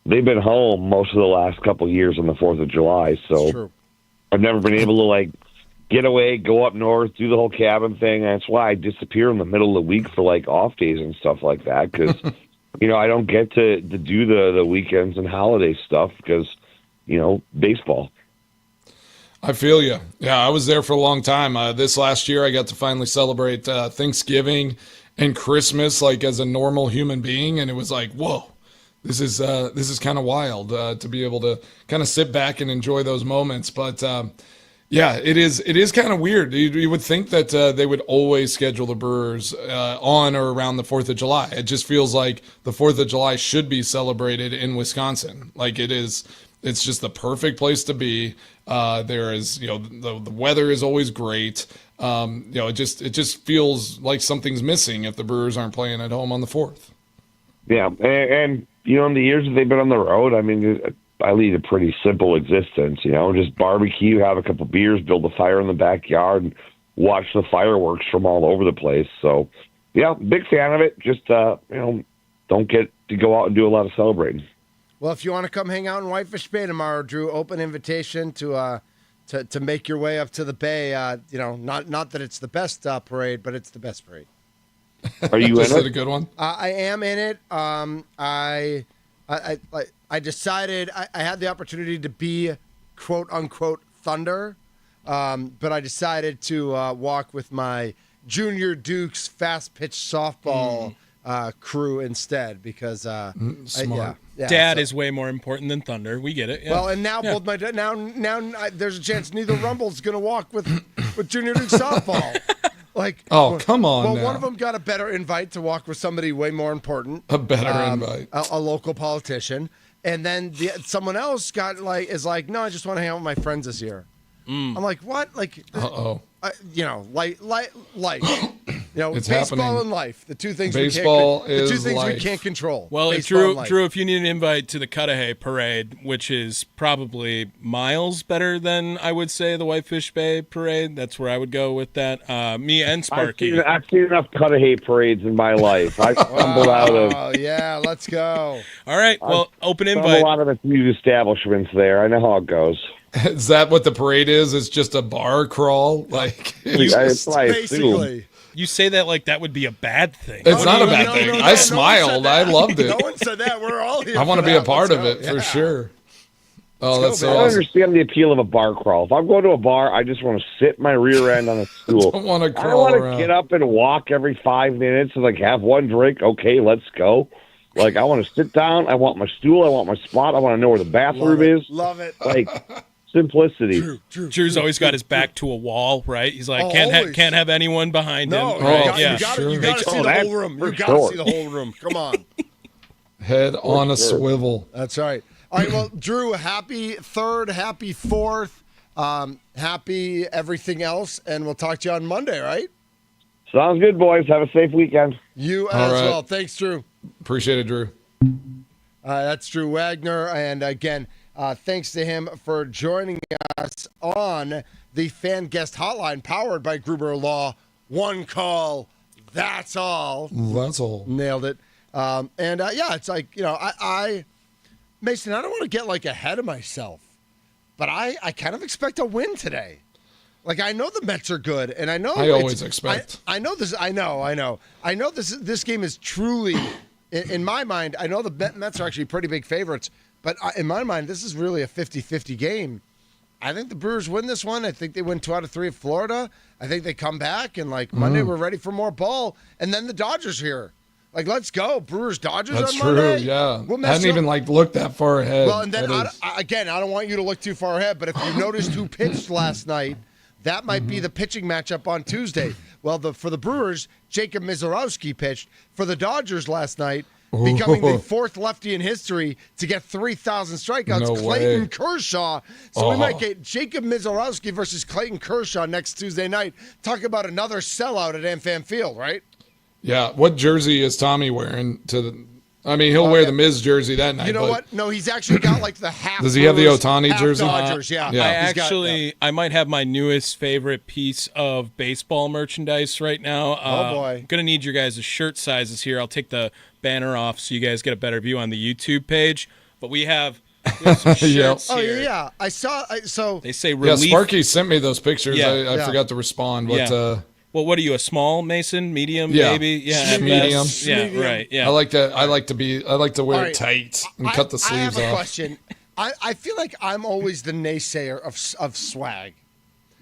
G: they've been home most of the last couple of years on the 4th of July, so I've never been able to get away, go up north, do the whole cabin thing. That's why I disappear in the middle of the week for off days and stuff like that, because I don't get to do the weekends and holiday stuff because baseball.
C: I feel you. Yeah, I was there for a long time. This last year, I got to finally celebrate Thanksgiving and Christmas as a normal human being, and it was like, whoa, this is kind of wild to be able to kind of sit back and enjoy those moments. But yeah, it is kind of weird. You would think that they would always schedule the Brewers on or around the 4th of July. It just feels like the 4th of July should be celebrated in Wisconsin. It's just the perfect place to be. There is, the weather is always great. It just feels like something's missing if the Brewers aren't playing at home on the 4th. Yeah,
G: and in the years that they've been on the road, I mean, I lead a pretty simple existence. Just barbecue, have a couple beers, build a fire in the backyard, and watch the fireworks from all over the place. So, yeah, big fan of it. Just don't get to go out and do a lot of celebrating.
B: Well, if you want to come hang out in Whitefish Bay tomorrow, Drew, open invitation to make your way up to the Bay. Not that it's the best parade, but it's the best parade.
G: Are you in it?
C: A good one?
B: I am in it. I decided I had the opportunity to be quote unquote Thunder, but I decided to walk with my Junior Dukes fast pitch softball crew instead because
C: smart.
D: Dad is way more important than Thunder. We get it. Yeah.
B: Well, and now both my there's a chance neither Rumble's going to walk with Junior Dukes softball.
C: Come on.
B: Well,
C: now.
B: one of them got a better invite to walk with somebody way more important.
C: A better invite.
B: A local politician. And then someone else is like, no, I just want to hang out with my friends this year. I'm like, what?
C: Uh-oh.
B: Life.
C: It's
B: baseball
C: happening.
B: and life. The two things
C: Baseball
B: we can't, the two
C: is
B: things we
C: life.
B: can't control.
D: Well,
B: Baseball
D: Drew, if you need an invite to the Cudahy Parade, which is probably miles better than I would say the Whitefish Bay Parade, that's where I would go with that. Me and Sparky.
G: I've seen enough Cudahy parades in my life. I stumbled out of.
B: Oh yeah, let's go.
D: All right, well, open
G: A
D: invite.
G: lot of it's new establishments there. I know how it goes.
C: Is that what the parade is? It's just a bar crawl?
G: It's what I assume.
B: Basically.
D: You say that like that would be a bad thing.
C: It's not a bad thing. I smiled. I loved it.
B: No one said that. We're all here.
C: I want to
B: for
C: be a
B: that.
C: part
B: Let's
C: of it
B: go.
C: for sure. Oh,
B: Let's
C: that's
B: go,
C: so
G: I don't
C: awesome.
G: understand the appeal of a bar crawl. If I'm going to a bar, I just want to sit my rear end on a stool.
C: Don't want to
G: I don't
C: crawl
G: want to
C: around.
G: get up and walk every 5 minutes and have one drink. Okay, let's go. I want to sit down. I want my stool. I want my spot. I want to know where the bathroom is.
B: Love it.
G: Simplicity.
D: Drew's always got his back to a wall, right? He's like,
B: always.
D: can't have anyone behind
B: No,
D: him. Right?
B: you got to see the whole room. You got to see the whole room. Come on.
C: Head on a swivel.
B: That's right. All right, well, Drew, happy 3rd, happy 4th, happy everything else, and we'll talk to you on Monday, right?
G: Sounds good, boys. Have a safe weekend.
B: You
C: All
B: as
C: right.
B: well. Thanks, Drew.
C: Appreciate it, Drew.
B: That's Drew Wagner, and again, thanks to him for joining us on the Fan Guest Hotline, powered by Gruber Law. One call, that's all.
C: That's all.
B: Nailed it. It's Mason, I don't want to get ahead of myself, but I kind of expect a win today. I know the Mets are good, and I know
C: I always expect.
B: I know this. I know. This game is truly, in my mind. I know the Mets are actually pretty big favorites, but in my mind, this is really a 50-50 game. I think the Brewers win this one. I think they win 2 out of 3 at Florida. I think they come back and Monday we're ready for more ball, and then the Dodgers here. Let's go. Brewers, Dodgers
C: That's
B: on
C: true,
B: Monday.
C: yeah.
B: We'll
C: I hadn't even looked that far ahead.
B: Well, and then I don't want you to look too far ahead, but if you noticed who pitched last night, that might be the pitching matchup on Tuesday. Well, for the Brewers, Jacob Mizorowski pitched. For the Dodgers last night, becoming the 4th lefty in history to get 3,000 strikeouts,
C: No
B: Clayton
C: way.
B: Kershaw. So we might get Jacob Mizorowski versus Clayton Kershaw next Tuesday night. Talk about another sellout at AmFam Field, right?
C: Yeah. What jersey is Tommy wearing I mean, he'll wear the Miz jersey that night.
B: You know
C: but
B: what? No, he's actually got like the half.
C: Does he have the
B: Brewers,
C: Ohtani
B: half
C: jersey?
B: Dodgers, yeah.
D: I might have my newest favorite piece of baseball merchandise right now.
B: Oh, boy.
D: I'm going to need your guys' shirt sizes here. I'll take the banner off so you guys get a better view on the YouTube page. But we have some shirts
B: Oh,
D: here.
B: yeah. I saw. So
D: They say relief.
C: Yeah, Sparky sent me those pictures.
D: Yeah.
C: I forgot to respond. But,
D: Yeah. Well, what are you, a small Mason, medium,
C: Yeah.
D: maybe? Yeah,
C: Medium.
D: Yeah, right. Yeah.
C: I like to wear
B: All
C: it
B: right.
C: tight and cut the
B: I have
C: sleeves
B: a
C: off.
B: question. I feel like I'm always the naysayer of swag.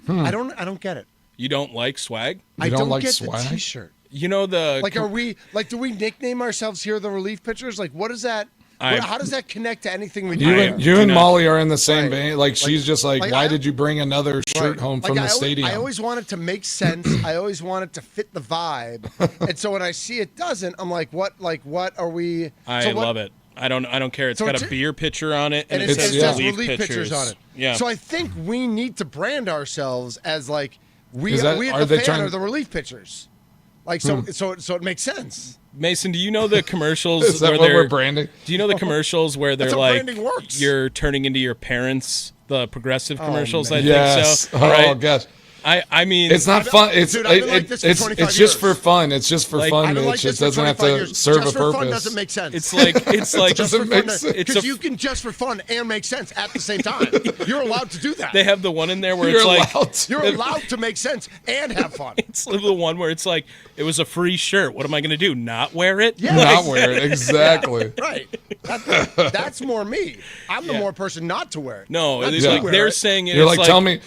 B: I don't get it.
D: You don't like swag?
B: I
C: don't
B: don't
C: like
B: get
C: swag?
B: the T-shirt.
D: You know the
B: Like, do we nickname ourselves here the relief pitchers? Like, what is that? How does that connect to anything we do?
C: You and Molly are in the same vein. Like, she's just like,
B: like,
C: why did you bring another shirt
B: Right.
C: home
B: Like,
C: from the stadium?
B: I always want it to make sense. I always want it to fit the vibe. And so when I see it doesn't, I'm like, what are we?
D: I love it. I don't care. It's
B: So
D: got
B: it's-
D: a beer picture on it,
B: And
D: and
B: it
D: says
B: says
D: relief
B: relief pictures on it.
D: Yeah.
B: So I think we need to brand ourselves as like we
C: Is that-
B: at
C: are
B: the
C: they
B: fan
C: trying-
B: are the relief pitchers. Like so it makes sense.
D: Mason, do you know the commercials
C: Is that
D: where
C: what
D: they're
C: we're branding?
D: Do you know the commercials where they're
B: That's how
D: like
B: branding works.
D: you're turning into your parents? The progressive commercials, I
C: Yes.
D: think so.
C: Oh
D: Right?
C: gosh.
D: I mean,
C: It's not fun. It's
B: Dude, I've been like this for 25
C: it's just
B: years.
C: for fun. It's just for
D: Like,
C: fun,
B: I've been
C: Mitch.
B: like
C: It
B: this for
C: doesn't have
B: 25
C: to
B: years.
C: serve
B: just
C: a
B: for
C: purpose.
B: fun doesn't make sense.
D: it's like
C: Doesn't
B: just for
C: make
B: fun
C: sense.
B: because you can just for fun and make sense at the same time. You're allowed to do that.
D: they have the one in there where
C: You're
D: it's like
C: allowed to.
B: You're allowed to make sense and have fun.
D: it's the one where it's like it was a free shirt. What am I going to do? Not wear it?
B: Yeah.
C: Not wear it. Exactly.
B: Right. That's more me. I'm the more person not to wear it.
D: No,
B: Not
D: it's
B: to
D: like
B: wear
D: they're
B: it.
D: saying
C: You're
D: it's
C: like, tell me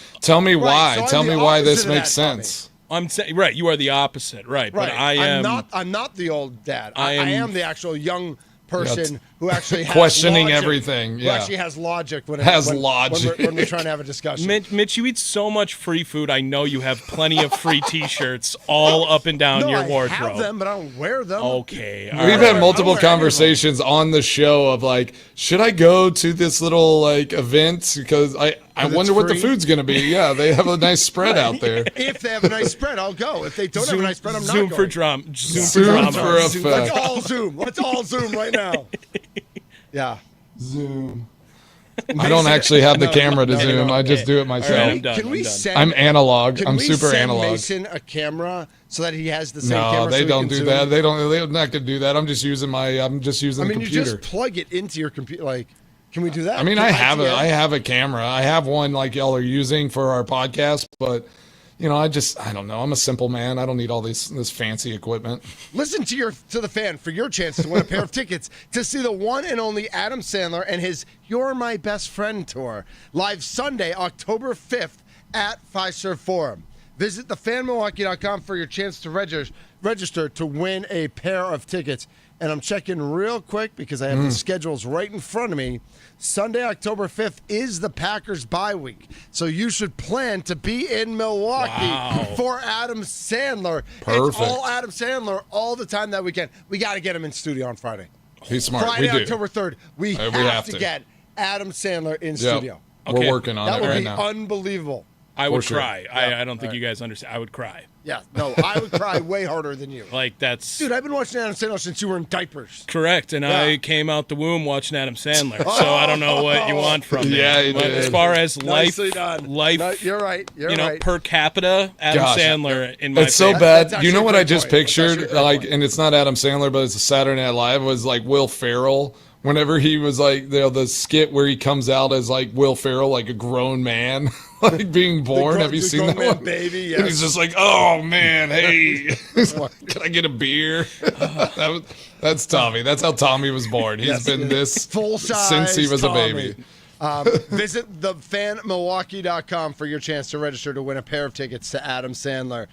C: why.
B: so I'm
C: Tell
B: the
C: me why this
B: opposite of
C: makes
B: that, Tommy.
C: sense.
D: I'm saying right. You are the opposite, right?
B: Right.
D: But I am.
B: I'm not the old dad.
D: I
B: I
D: am-
B: am the actual young person who actually has
C: Questioning
B: logic,
C: everything,
B: Who
C: yeah.
B: actually has logic when
C: Logic.
B: when we're trying to have a discussion.
D: Mitch, you eat so much free food. I know you have plenty of free T-shirts all up and down
B: no,
D: your
B: I
D: wardrobe.
B: have them, but I don't wear them.
D: Okay, all
C: We've
D: right.
C: had multiple
B: I don't wear any of them.
C: conversations on the show of like, should I go to this little like event because I wonder what the
B: free?
C: food's gonna be. Yeah, they have a nice spread out there.
B: If they have a nice spread, I'll go. If they don't have a nice spread, I'm not
D: Zoom
B: going.
D: for drum. Zoom
C: Zoom
D: for drama.
C: for
D: Zoom-
C: effect.
B: Let's all zoom. Let's all zoom right now. Yeah.
C: Zoom. I don't actually have the camera to zoom. I just do it
D: All right,
C: myself.
D: I'm done.
B: Can we
D: I'm done.
B: send?
C: I'm analog.
B: Can
C: I'm
B: we
C: super
B: send
C: analog.
B: Mason a camera so that he has the same
C: No,
B: camera?
C: they
B: so he
C: don't
B: can
C: do
B: zoom?
C: that. They're not gonna do that. I'm just using
B: I
C: the
B: mean, you
C: computer.
B: just plug it into your computer. Like, can we do that?
C: I mean,
B: Can
C: I have
B: ITN?
C: a camera. I have one like y'all are using for our podcast, but you know, I don't know. I'm a simple man. I don't need all this fancy equipment.
B: Listen to the fan for your chance to win a pair of tickets to see the one and only Adam Sandler and his "You're My Best Friend" tour live Sunday, October 5th at Fiserv Forum. Visit thefanmilwaukee.com for your chance to register to win a pair of tickets. And I'm checking real quick because I have the schedules right in front of me. Sunday, October 5th is the Packers bye week. So you should plan to be in Milwaukee for Adam Sandler. It's
C: Perfect.
B: all Adam Sandler all the time that weekend. We got to get him in studio on Friday.
C: He's smart.
B: Friday,
C: we do.
B: October 3rd. We
C: We
B: have
C: have
B: to
C: to.
B: get Adam Sandler in
C: Yep.
B: studio.
D: Okay.
C: We're working on
B: That
C: it
B: would
C: right
B: be
C: now.
B: unbelievable.
D: I would
C: For sure.
D: cry. I don't think you guys understand. I would cry.
B: Yeah, no, I would cry way harder than you.
D: Like that's
B: Dude, I've been watching Adam Sandler since you were in diapers.
D: correct. And
B: Yeah.
D: I came out the womb watching Adam Sandler, so I don't know what you want from me.
C: Yeah, you
D: But
C: did.
D: as far as
B: Nicely done.
D: life,
B: No, you're right. You're
D: you know,
B: right.
D: per capita, Adam
C: Gosh.
D: Sandler in my
C: It's so
D: face.
C: bad.
B: That's
C: You know
B: actually
C: what
B: a
C: I
B: great
C: just
B: point. That's actually
C: pictured?
B: a great
C: Like,
B: point.
C: and it's not Adam Sandler, but it's a Saturday Night Live. Was like Will Ferrell. Whenever he was like the skit where he comes out as like Will Ferrell, like a grown man, like being born. Have you seen that
B: Grown Man
C: one?
B: Baby,
C: And he's
B: yes.
C: just like, oh man, hey, can I get a beer? That's Tommy. That's how Tommy was born. He's been this
B: Full-size
C: since he was
B: Tommy.
C: a baby.
B: Visit thefanmilwaukee.com for your chance to register to win a pair of tickets to Adam Sandler.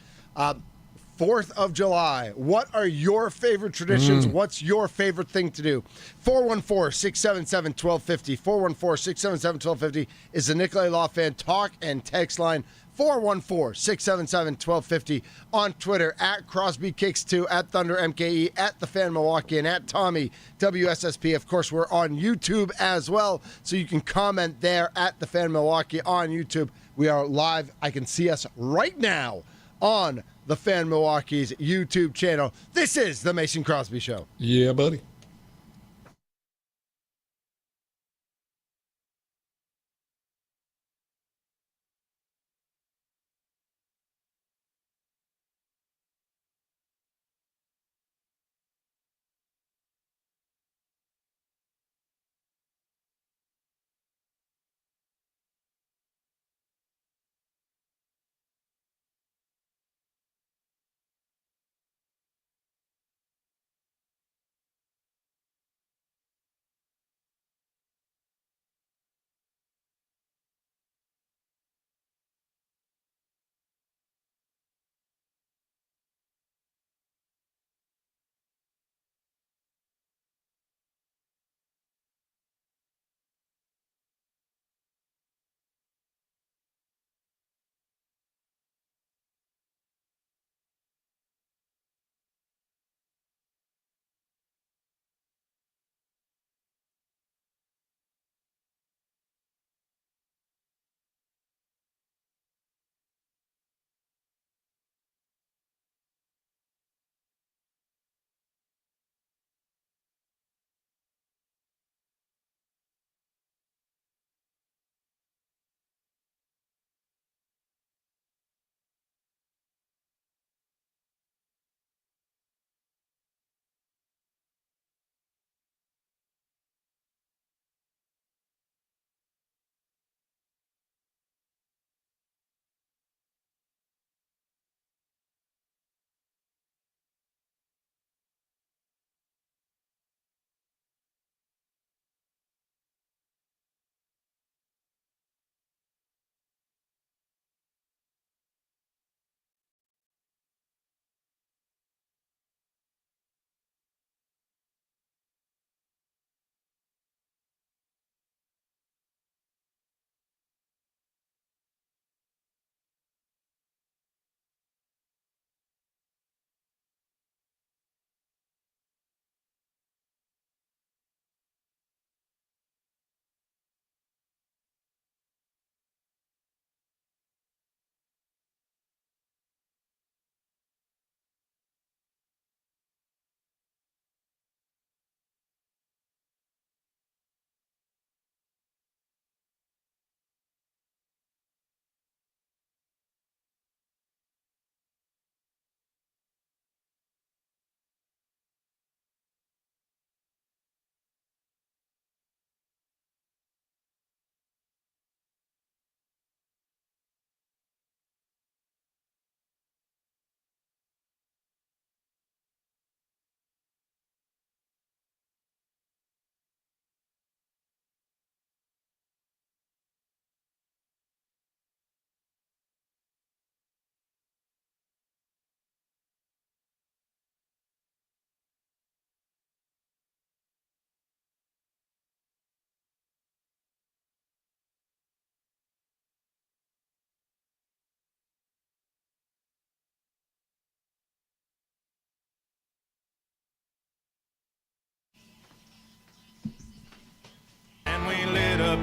B: 4th of July. What are your favorite traditions? What's your favorite thing to do? 414-677-1250. 414-677-1250 is the Nicolay Law Fan talk and text line. 414-677-1250 on Twitter at Crosby Kicks 2, at Thunder MKE, at The Fan Milwaukee, and at Tommy WSSP. Of course, we're on YouTube as well, so you can comment there at The Fan Milwaukee on YouTube. We are live. I can see us right now on The Fan Milwaukee's YouTube channel. This is the Mason Crosby Show.
C: Yeah, buddy.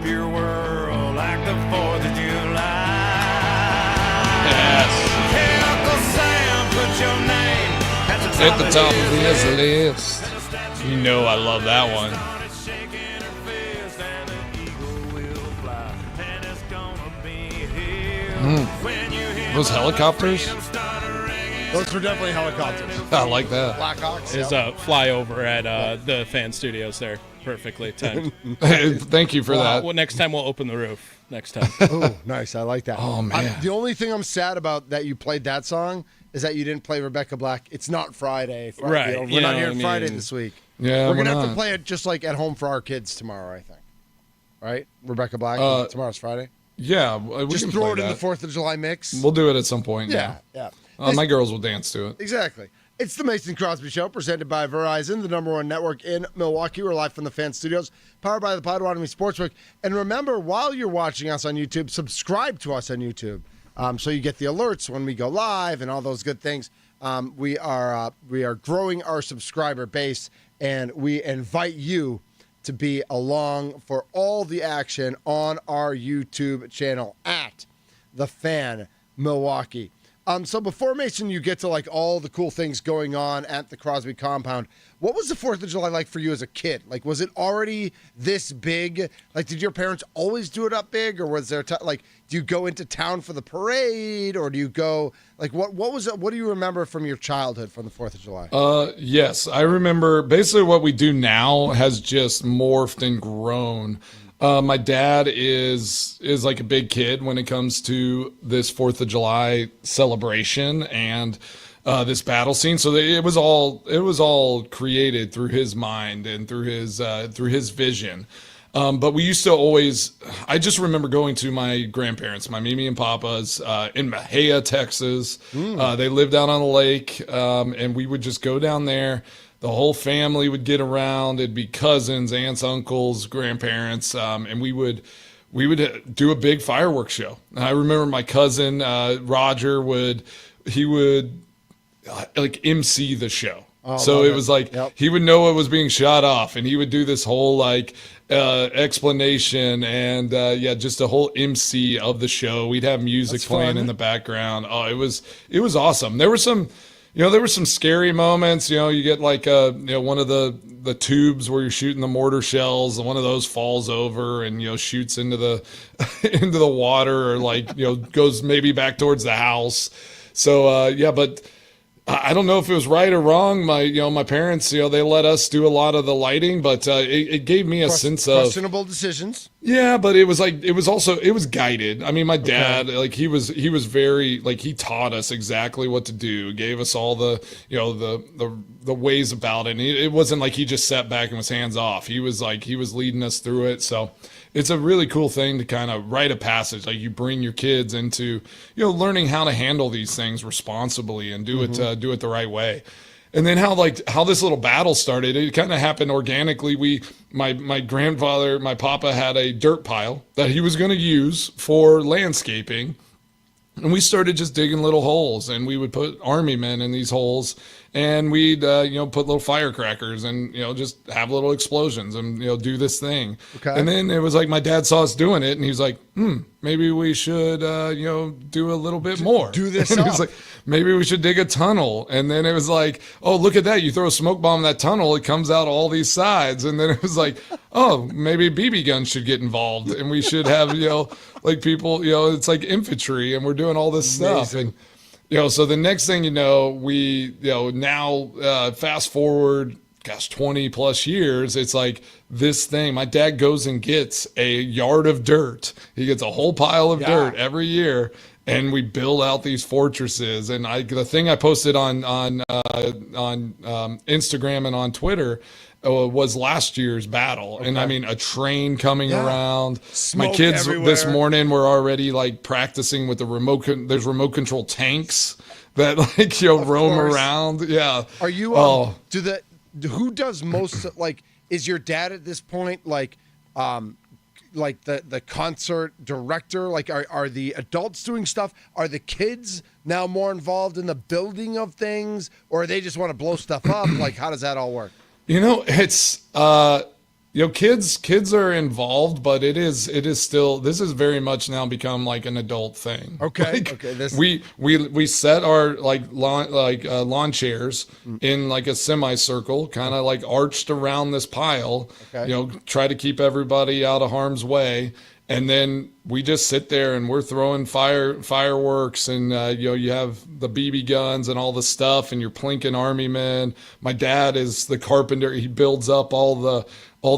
E: up your world like the 4th of July.
C: Yes.
E: Hey, Uncle Sam, put your name
C: At the top of his list.
D: You know I love that one.
C: Those helicopters?
B: Those were definitely helicopters.
C: I like that.
B: Blackhawks.
D: Is a flyover at the fan studios there. Perfectly timed.
C: Thank you for that.
D: Well, next time we'll open the roof. Next time.
B: Oh, nice. I like that.
C: Oh, man.
B: The only thing I'm sad about that you played that song is that you didn't play Rebecca Black. It's not Friday.
D: Right.
B: You know,
D: You
B: we're not
D: know
B: here
D: what I
B: Friday
D: mean?
B: this week.
C: Yeah,
B: we're going to have to
C: not.
B: play it just like at home for our kids tomorrow, I think. Right? Rebecca Black. Tomorrow's Friday.
C: Yeah, we
B: Just
C: can
B: throw
C: play
B: it in the
C: that.
B: 4th of July mix.
C: We'll do it at some point.
B: yeah.
C: My girls will dance to it.
B: Exactly. It's the Mason Crosby Show, presented by Verizon, the #1 network in Milwaukee. We're live from the Fan Studios, powered by the Potawatomi Sportsbook. And remember, while you're watching us on YouTube, subscribe to us on YouTube, so you get the alerts when we go live and all those good things. We are growing our subscriber base, and we invite you to be along for all the action on our YouTube channel at The Fan Milwaukee. So before, Mason, you get to like all the cool things going on at the Crosby compound, what was the 4th of July like for you as a kid? Like, was it already this big? Like, did your parents always do it up big, or was there do you go into town for the parade, or do you go like what was it? What do you remember from your childhood from the 4th of July?
C: Yes, I remember basically what we do now has just morphed and grown. My dad is like a big kid when it comes to this 4th of July celebration and this battle scene. So it was all created through his mind and through his vision. But we used to always. I just remember going to my grandparents, my Mimi and Papa's, in Mahia, Texas. They lived out on the lake, and we would just go down there. The whole family would get around. It'd be cousins, aunts, uncles, grandparents, and we would do a big fireworks show. I remember my cousin Roger would like MC the show. So it was like he would know what was being shot off, and he would do this whole like explanation and just a whole MC of the show. We'd have music playing in the background. Oh, it was awesome. There were some. There were some scary moments. You get like one of the tubes where you're shooting the mortar shells, and one of those falls over and shoots into the into the water, or like goes maybe back towards the house. So but I don't know if it was right or wrong. My parents, they let us do a lot of the lighting, but it gave me a sense of
B: questionable decisions.
C: Yeah, but it was guided. I mean, my dad, like he was very like he taught us exactly what to do, gave us all the the ways about it. And it wasn't like he just sat back and was hands off. He was leading us through it. So it's a really cool thing to kind of write a passage. Like you bring your kids into learning how to handle these things responsibly and do it the right way. And then how this little battle started, it kind of happened organically. My grandfather, my papa, had a dirt pile that he was going to use for landscaping. And we started just digging little holes, and we would put army men in these holes, and we'd put little firecrackers and just have little explosions and do this thing. Okay. And then it was like my dad saw us doing it, and he was like, maybe we should do a little bit more.
B: Do this.
C: And he was like, maybe we should dig a tunnel. And then it was like, oh, look at that! You throw a smoke bomb in that tunnel, it comes out all these sides. And then it was like, oh, maybe BB guns should get involved, and we should have like people, it's like infantry, and we're doing all this stuff. And so the next thing we now fast forward, 20 plus years, it's like this thing. My dad goes and gets a yard of dirt. He gets a whole pile of dirt every year, and we build out these fortresses. And the thing I posted on Instagram and on Twitter was last year's battle. And I mean, a train coming around.
B: Smoke
C: my kids
B: everywhere.
C: This morning were already like practicing with the there's remote control tanks that roam around. Yeah.
B: Are you who does most is your dad at this point like the concert director? Like are the adults doing stuff? Are the kids now more involved in the building of things, or they just want to blow stuff up? Like how does that all work?
C: It's kids are involved, but it is still, this is very much now become like an adult thing.
B: Okay.
C: Like,
B: Okay. This
C: we set our lawn chairs in like a semicircle, kind of like arched around this pile.
B: Okay.
C: Try to keep everybody out of harm's way. And then we just sit there and we're throwing fireworks, and you have the BB guns and all the stuff, and you're plinking army men. My dad is the carpenter. He builds up all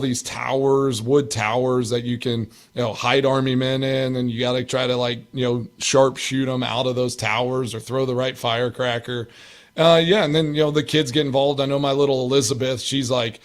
C: these towers, wood towers that you can hide army men in, and you got to try to sharp shoot them out of those towers or throw the right firecracker. And then the kids get involved. I know my little Elizabeth. She's like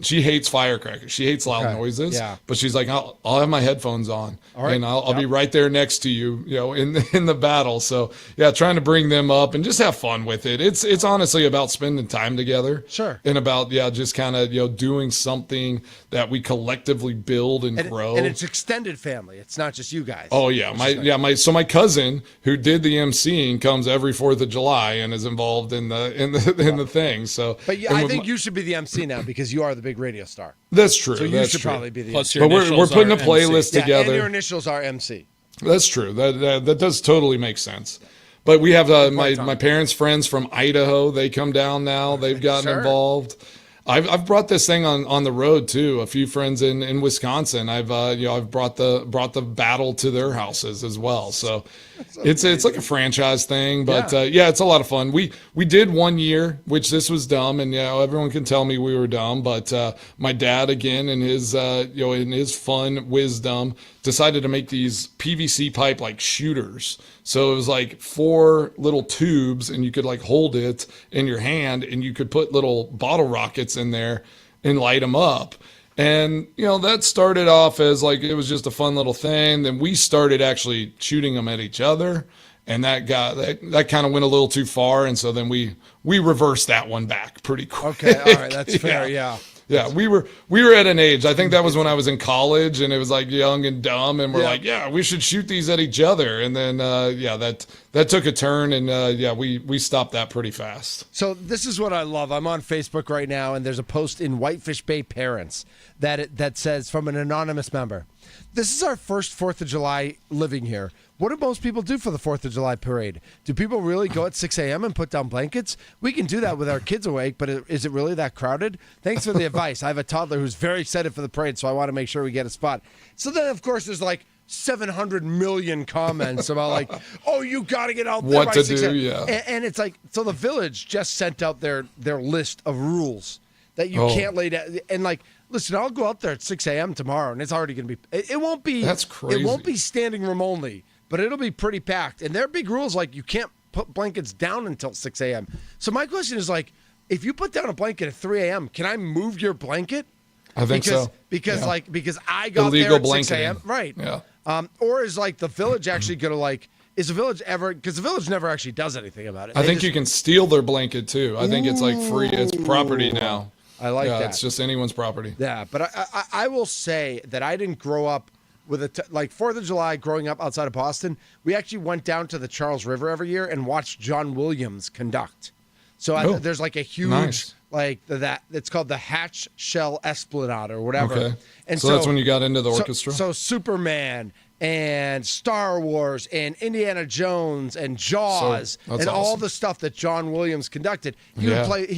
C: she hates firecrackers. She hates loud noises.
B: Yeah.
C: But she's like, I'll have my headphones on,
B: right.
C: and I'll be right there next to you, in the battle. So yeah, trying to bring them up and just have fun with it. It's honestly about spending time together.
B: Sure.
C: And about just kind of doing something that we collectively build and grow.
B: And it's extended family. It's not just you guys.
C: Oh yeah, my cousin who did the emceeing comes every 4th of July and is involved in the thing. So,
B: but I think you should be the MC now because you are the big radio star.
C: That's true.
B: So you should probably be the
D: Plus
B: MC.
D: your
C: But we're putting a
D: initials are
C: playlist
D: MC.
C: together.
B: And your initials are MC.
C: That's true. That does totally make sense. But we have my parents' friends from Idaho. They come down now. They've gotten involved. I've brought this thing on the road too. A few friends in Wisconsin. I've brought the battle to their houses as well. So it's like a franchise thing, but it's a lot of fun. We did one year, which this was dumb, and everyone can tell me we were dumb. But my dad, again, in his in his fun wisdom, decided to make these PVC pipe like shooters. So it was like 4 little tubes, and you could like hold it in your hand, and you could put little bottle rockets in there and light them up. And that started off as like it was just a fun little thing. Then we started actually shooting them at each other, and that kind of went a little too far. And so then we reversed that one back pretty quick.
B: Okay, all right, that's fair. Yeah.
C: Yeah, we were at an age. I think that was when I was in college, and it was like young and dumb, and we're like, we should shoot these at each other. And then that took a turn, and we stopped that pretty fast.
B: So this is what I love. I'm on Facebook right now, and there's a post in Whitefish Bay Parents that says from an anonymous member, "This is our first 4th of July living here. What do most people do for the 4th of July parade? Do people really go at 6 a.m. and put down blankets? We can do that with our kids awake, but is it really that crowded? Thanks for the advice. I have a toddler who's very excited for the parade, so I want to make sure we get a spot." So then, of course, there's like 700 million comments about like, oh, you got to get out there
C: what
B: by
C: to
B: 6
C: do,
B: a.m.
C: yeah.
B: And it's like, so the village just sent out their list of rules that you can't lay down. And like, listen, I'll go out there at 6 a.m. tomorrow, and it's already going to be, it won't be,
C: that's crazy.
B: It won't be standing room only, but it'll be pretty packed. And there are big rules like you can't put blankets down until 6 a.m. So my question is like, if you put down a blanket at 3 a.m., can I move your blanket?
C: I think so.
B: Because I got
C: illegal
B: there at 6 a.m.
C: blanketing.
B: Right.
C: Yeah.
B: Or is like the village actually going to like, is the village ever, because the village never actually does anything about it.
C: I think you can steal their blanket too. I think it's like free. It's property now.
B: I like that.
C: It's just anyone's property.
B: Yeah, but I will say that I didn't grow up with like 4th of July growing up outside of Boston. We actually went down to the Charles River every year and watched John Williams conduct. So there's like a huge like that. It's called the Hatch Shell Esplanade or whatever.
C: Okay.
B: And
C: so that's when you got into the orchestra.
B: So Superman and Star Wars and Indiana Jones and Jaws and all the stuff that John Williams conducted. He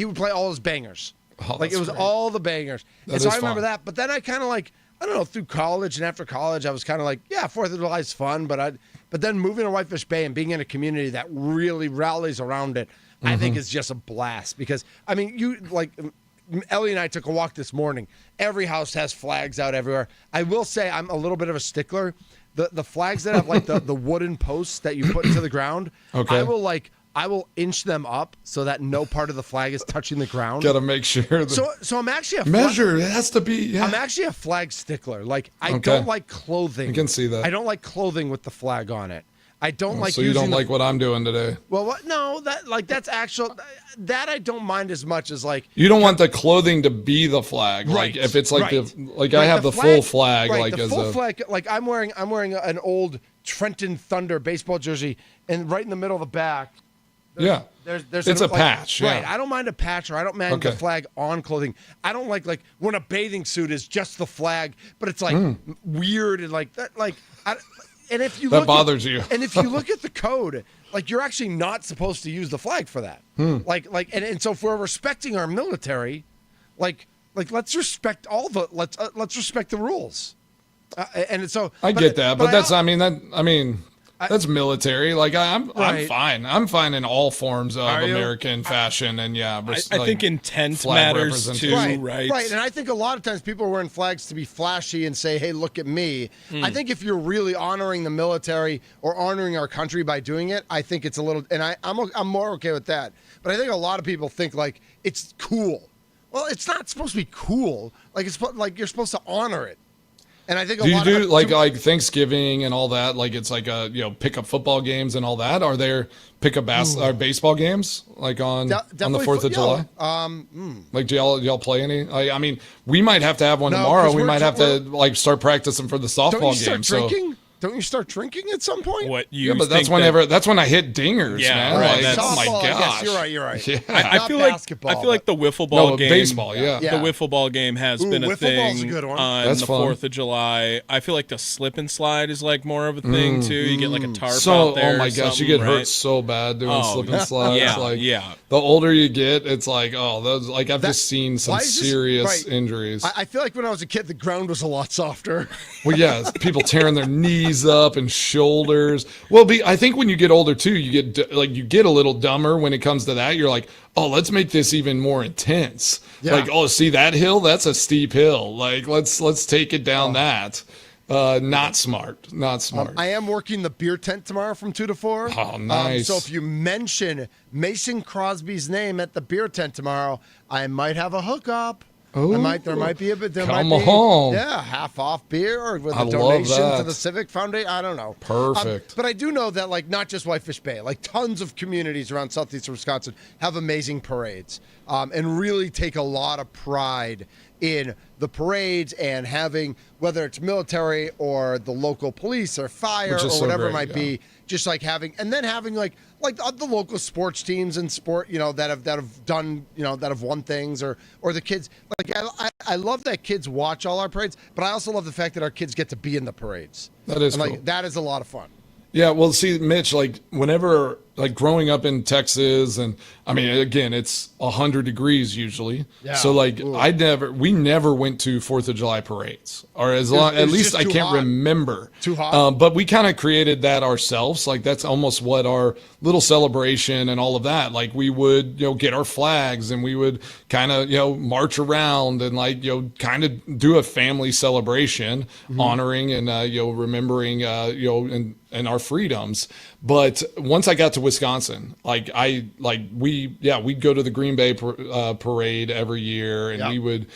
B: would play all his bangers.
C: Oh,
B: like it was
C: great.
B: all the bangers. And so I remember that. But then I kind of like, I don't know, through college and after college, I was kind of like, yeah, 4th of July is fun. But then moving to Whitefish Bay and being in a community that really rallies around it, I think is just a blast. Because, I mean, Ellie and I took a walk this morning. Every house has flags out everywhere. I will say I'm a little bit of a stickler. The flags that have like the wooden posts that you put into the ground, I will inch them up so that no part of the flag is touching the ground.
C: Got to make sure.
B: So I'm actually
C: it has to be. Yeah.
B: I'm actually a flag stickler. Like I don't like clothing.
C: I can see that.
B: I don't like clothing with the flag on it. I don't like.
C: So you don't like what I'm doing today?
B: Well, what? No, that's actual. That I don't mind as much as like.
C: You don't want the clothing to be the flag,
B: right?
C: Like if it's like I have the
B: flag,
C: full flag,
B: right,
C: like
B: the
C: as
B: full
C: a
B: flag. Like I'm wearing an old Trenton Thunder baseball jersey, and right in the middle of the back,
C: Yeah. It's a patch.
B: Right.
C: Yeah.
B: I don't mind a patch, or I don't mind the
C: Okay.
B: flag on clothing. I don't like when a bathing suit is just the flag, but it's like weird and like that. And if you
C: That
B: look
C: bothers you.
B: And if you look at the code, like you're actually not supposed to use the flag for that. And so if we're respecting our military, like let's respect let's respect the rules. And so
C: I get that, but that's military. Like I'm
B: Right.
C: fine. I'm fine in all forms of
B: Are you?
C: American fashion, and
D: I think intent
C: flag
D: matters too,
C: representation.
D: right?
B: Right, and I think a lot of times people are wearing flags to be flashy and say, "Hey, look at me." I think if you're really honoring the military or honoring our country by doing it, I think it's a little. And I'm more okay with that. But I think a lot of people think like it's cool. Well, it's not supposed to be cool. Like like you're supposed to honor it. And I think
C: Do you do like Thanksgiving and all that? Like it's like pick up football games and all that. Are there pick up baseball games like on the 4th of July? Like do y'all play any? I mean, we might have to have one tomorrow. We might have to like start practicing for the softball game.
B: Don't you start drinking at some point?
D: What you?
C: Yeah, but that's when I hit dingers,
D: Yeah,
C: man.
D: right,
C: Like,
D: that's-
C: oh my
B: Softball, I
C: gosh,
B: guess you're right.
C: Yeah.
D: I feel
B: basketball,
D: like the wiffle ball game.
C: baseball. Yeah.
D: The wiffle ball game has been a
B: wiffle ball's a
D: thing
B: good one.
D: on
C: That's
D: the
C: fun.
D: 4th of July. I feel like the slip and slide is like more of a thing too. You get like a tarp
C: So,
D: out there.
C: oh my
D: or
C: gosh, you
D: something,
C: get
D: right?
C: hurt so bad doing
D: Oh,
C: slip and slides.
D: yeah,
C: like,
D: yeah.
C: The older you get, it's like, I've just seen some
B: why is this-
C: serious
B: right.
C: injuries.
B: I feel like when I was a kid, the ground was a lot softer.
C: Well, yeah, it's people tearing their knees up and shoulders. Well, I think when you get older too, you get a little dumber when it comes to that. You're like, oh, let's make this even more intense.
B: Yeah.
C: Like, oh, see that hill? That's a steep hill. Like, let's take it down that. Not smart.
B: I am working the beer tent tomorrow from 2 to 4.
C: Oh, nice.
B: So if you mention Mason Crosby's name at the beer tent tomorrow, I might have a hookup.
C: Ooh.
B: There might be a bit.
C: Come
B: might be,
C: on.
B: Yeah, half off beer or with
C: I
B: a
C: love
B: donation to
C: that.
B: the Civic Foundation. I don't know.
C: Perfect.
B: But I do know that like not just Whitefish Bay, like tons of communities around southeastern Wisconsin have amazing parades and really take a lot of pride in the parades and having, whether it's military or the local police or fire
C: Which
B: or
C: is so
B: whatever it
C: great,
B: might be, just like having like the local sports teams and sport, that have done, that have won things or the kids. Like I love that kids watch all our parades, but I also love the fact that our kids get to be in the parades.
C: That is
B: and,
C: cool.
B: that is a lot of fun.
C: Yeah, well, see, Mitch, like whenever, like growing up in Texas, and I mean, again, it's 100 degrees usually.
B: Yeah.
C: So like, we never went to 4th of July parades, or at least
B: just
C: I
B: too
C: can't
B: hot.
C: remember.
B: Too hot.
C: But we kind of created that ourselves. Like that's almost what our little celebration and all of that. Like we would, get our flags and we would kind of, march around and like, kind of do a family celebration, honoring and remembering, and our freedoms. But once I got to Wisconsin, we'd go to the Green Bay parade every year, and we would,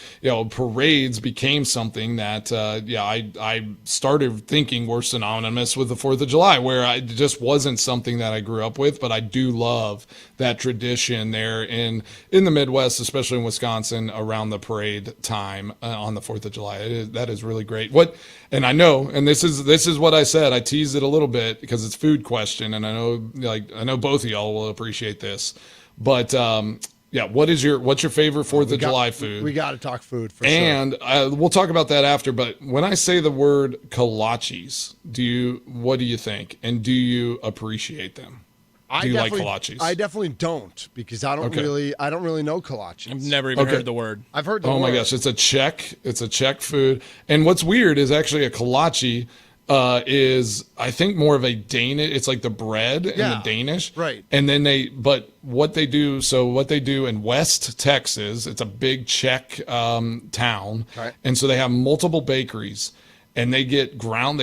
C: parades became something that, I started thinking were synonymous with the 4th of July, where it just wasn't something that I grew up with, but I do love that tradition there in the Midwest, especially in Wisconsin, around the parade time on the 4th of July. That is really great. And I know, and this is what I said. I teased it a little bit because it's food question, and I know both of y'all will appreciate this. But what's your favorite 4th of July food?
B: We got to talk food for sure.
C: And we'll talk about that after. But when I say the word kolaches, what do you think? And do you appreciate them? Do you like kolaches?
B: I definitely don't, because I don't really know kolaches.
D: I've never even heard the word.
B: I've heard the word.
C: Oh my gosh, it's a Czech food. And what's weird is actually a kolache is, I think, more of a Danish. It's like the bread in the Danish,
B: right?
C: And then what they do in West Texas, it's a big Czech town,
B: right?
C: And so they have multiple bakeries. And they ground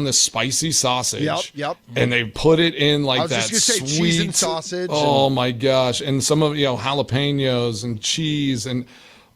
C: this spicy sausage.
B: Yep.
C: And they put it in like that
B: just gonna say
C: sweet
B: cheese and sausage.
C: Oh my gosh! And some of jalapenos and cheese and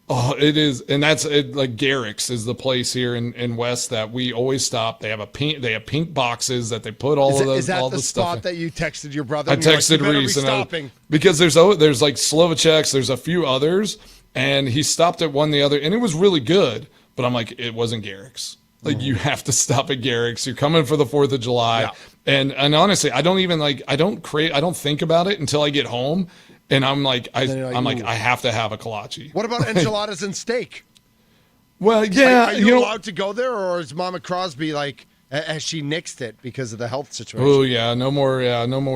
C: it is, and that's it. Like Garrick's is the place here in West that we always stop. They have pink boxes that they put all the
B: Is that
C: all
B: the
C: stuff
B: spot
C: in.
B: that you texted your brother?
C: I
B: and you're
C: texted
B: like,
C: Reese
B: stopping.
C: because there's like Slovaceks, there's a few others, and he stopped at one the other, and it was really good. But I'm like, it wasn't Garrick's. Like, you have to stop at Garrick's. You're coming for the 4th of July.
B: Yeah.
C: And honestly, I don't even I don't think about it until I get home, and I'm like, I have to have a kolache.
B: What about enchiladas and steak?
C: Well, yeah,
B: Are you allowed to go there, or is Mama Crosby has she nixed it because of the health situation?
C: Oh yeah, no more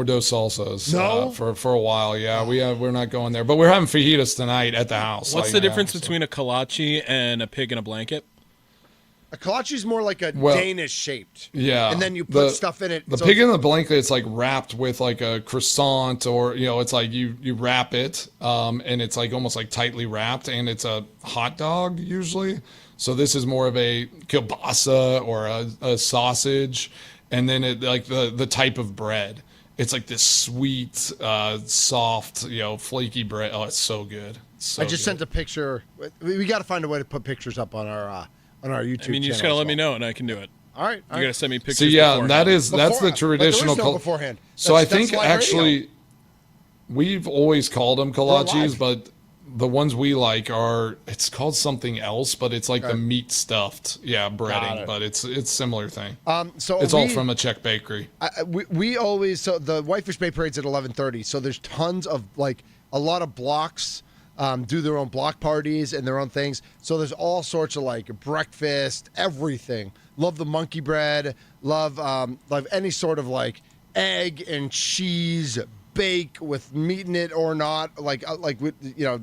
C: dos salsas.
B: No?
C: For a while. Yeah, we're not going there, but we're having fajitas tonight at the house.
D: What's the difference between a kolache and a pig in a blanket?
B: A kolache is more like a Danish shaped.
C: Yeah.
B: And then you put stuff in it.
C: The pig in the blanket, it's like wrapped with like a croissant, or it's like you wrap it, and it's like almost like tightly wrapped, and it's a hot dog usually. So this is more of a kielbasa or a sausage, and then it like the type of bread. It's like this sweet, soft, flaky bread. Oh, it's so good.
B: I just sent a picture. We got to find a way to put pictures up on our YouTube.
D: I mean, you just got to let me know, and I can do it.
B: All right.
D: You got to send me pictures.
C: So yeah,
D: beforehand.
C: that's the traditional.
B: But there is no beforehand.
C: So I think actually, we've always called them kolaches, but the ones we like it's called something else, but it's like the meat stuffed, breading, but it's similar thing.
B: So
C: it's all from a Czech bakery.
B: We always the Whitefish Bay Parade's at 11:30, so there's tons of a lot of blocks. Do their own block parties and their own things. So there's all sorts of breakfast, everything. Love the monkey bread. Love any sort of egg and cheese bake with meat in it or not.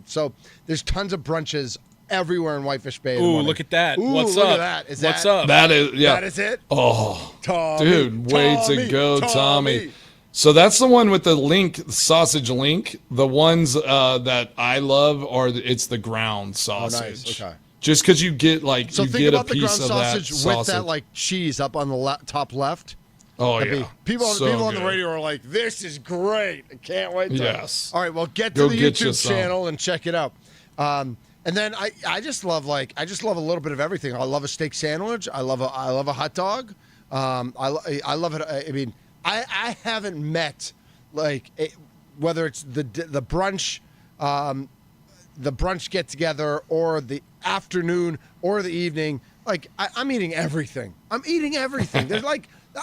B: So there's tons of brunches everywhere in Whitefish Bay.
D: Ooh, look at that! What's
B: look
D: up?
B: At that.
C: What's up? That is
B: it.
C: Oh,
B: Tommy,
C: dude, way to go, Tommy. So that's the one with the link, sausage link. The ones that I love it's the ground sausage.
B: Oh, nice. Okay.
C: Just because you get
B: so
C: you
B: think
C: get
B: about
C: a piece
B: the ground
C: of
B: sausage with that cheese up on the top left.
C: Oh yeah.
B: People
C: so
B: on the radio are like, "This is great! I can't wait."
C: Yes.
B: All right, well, get to the YouTube channel and check it out. And then I just love a little bit of everything. I love a steak sandwich. I love a hot dog. I love it. I mean, I haven't met whether it's the brunch, the brunch get together, or the afternoon or the evening. I'm eating everything. There's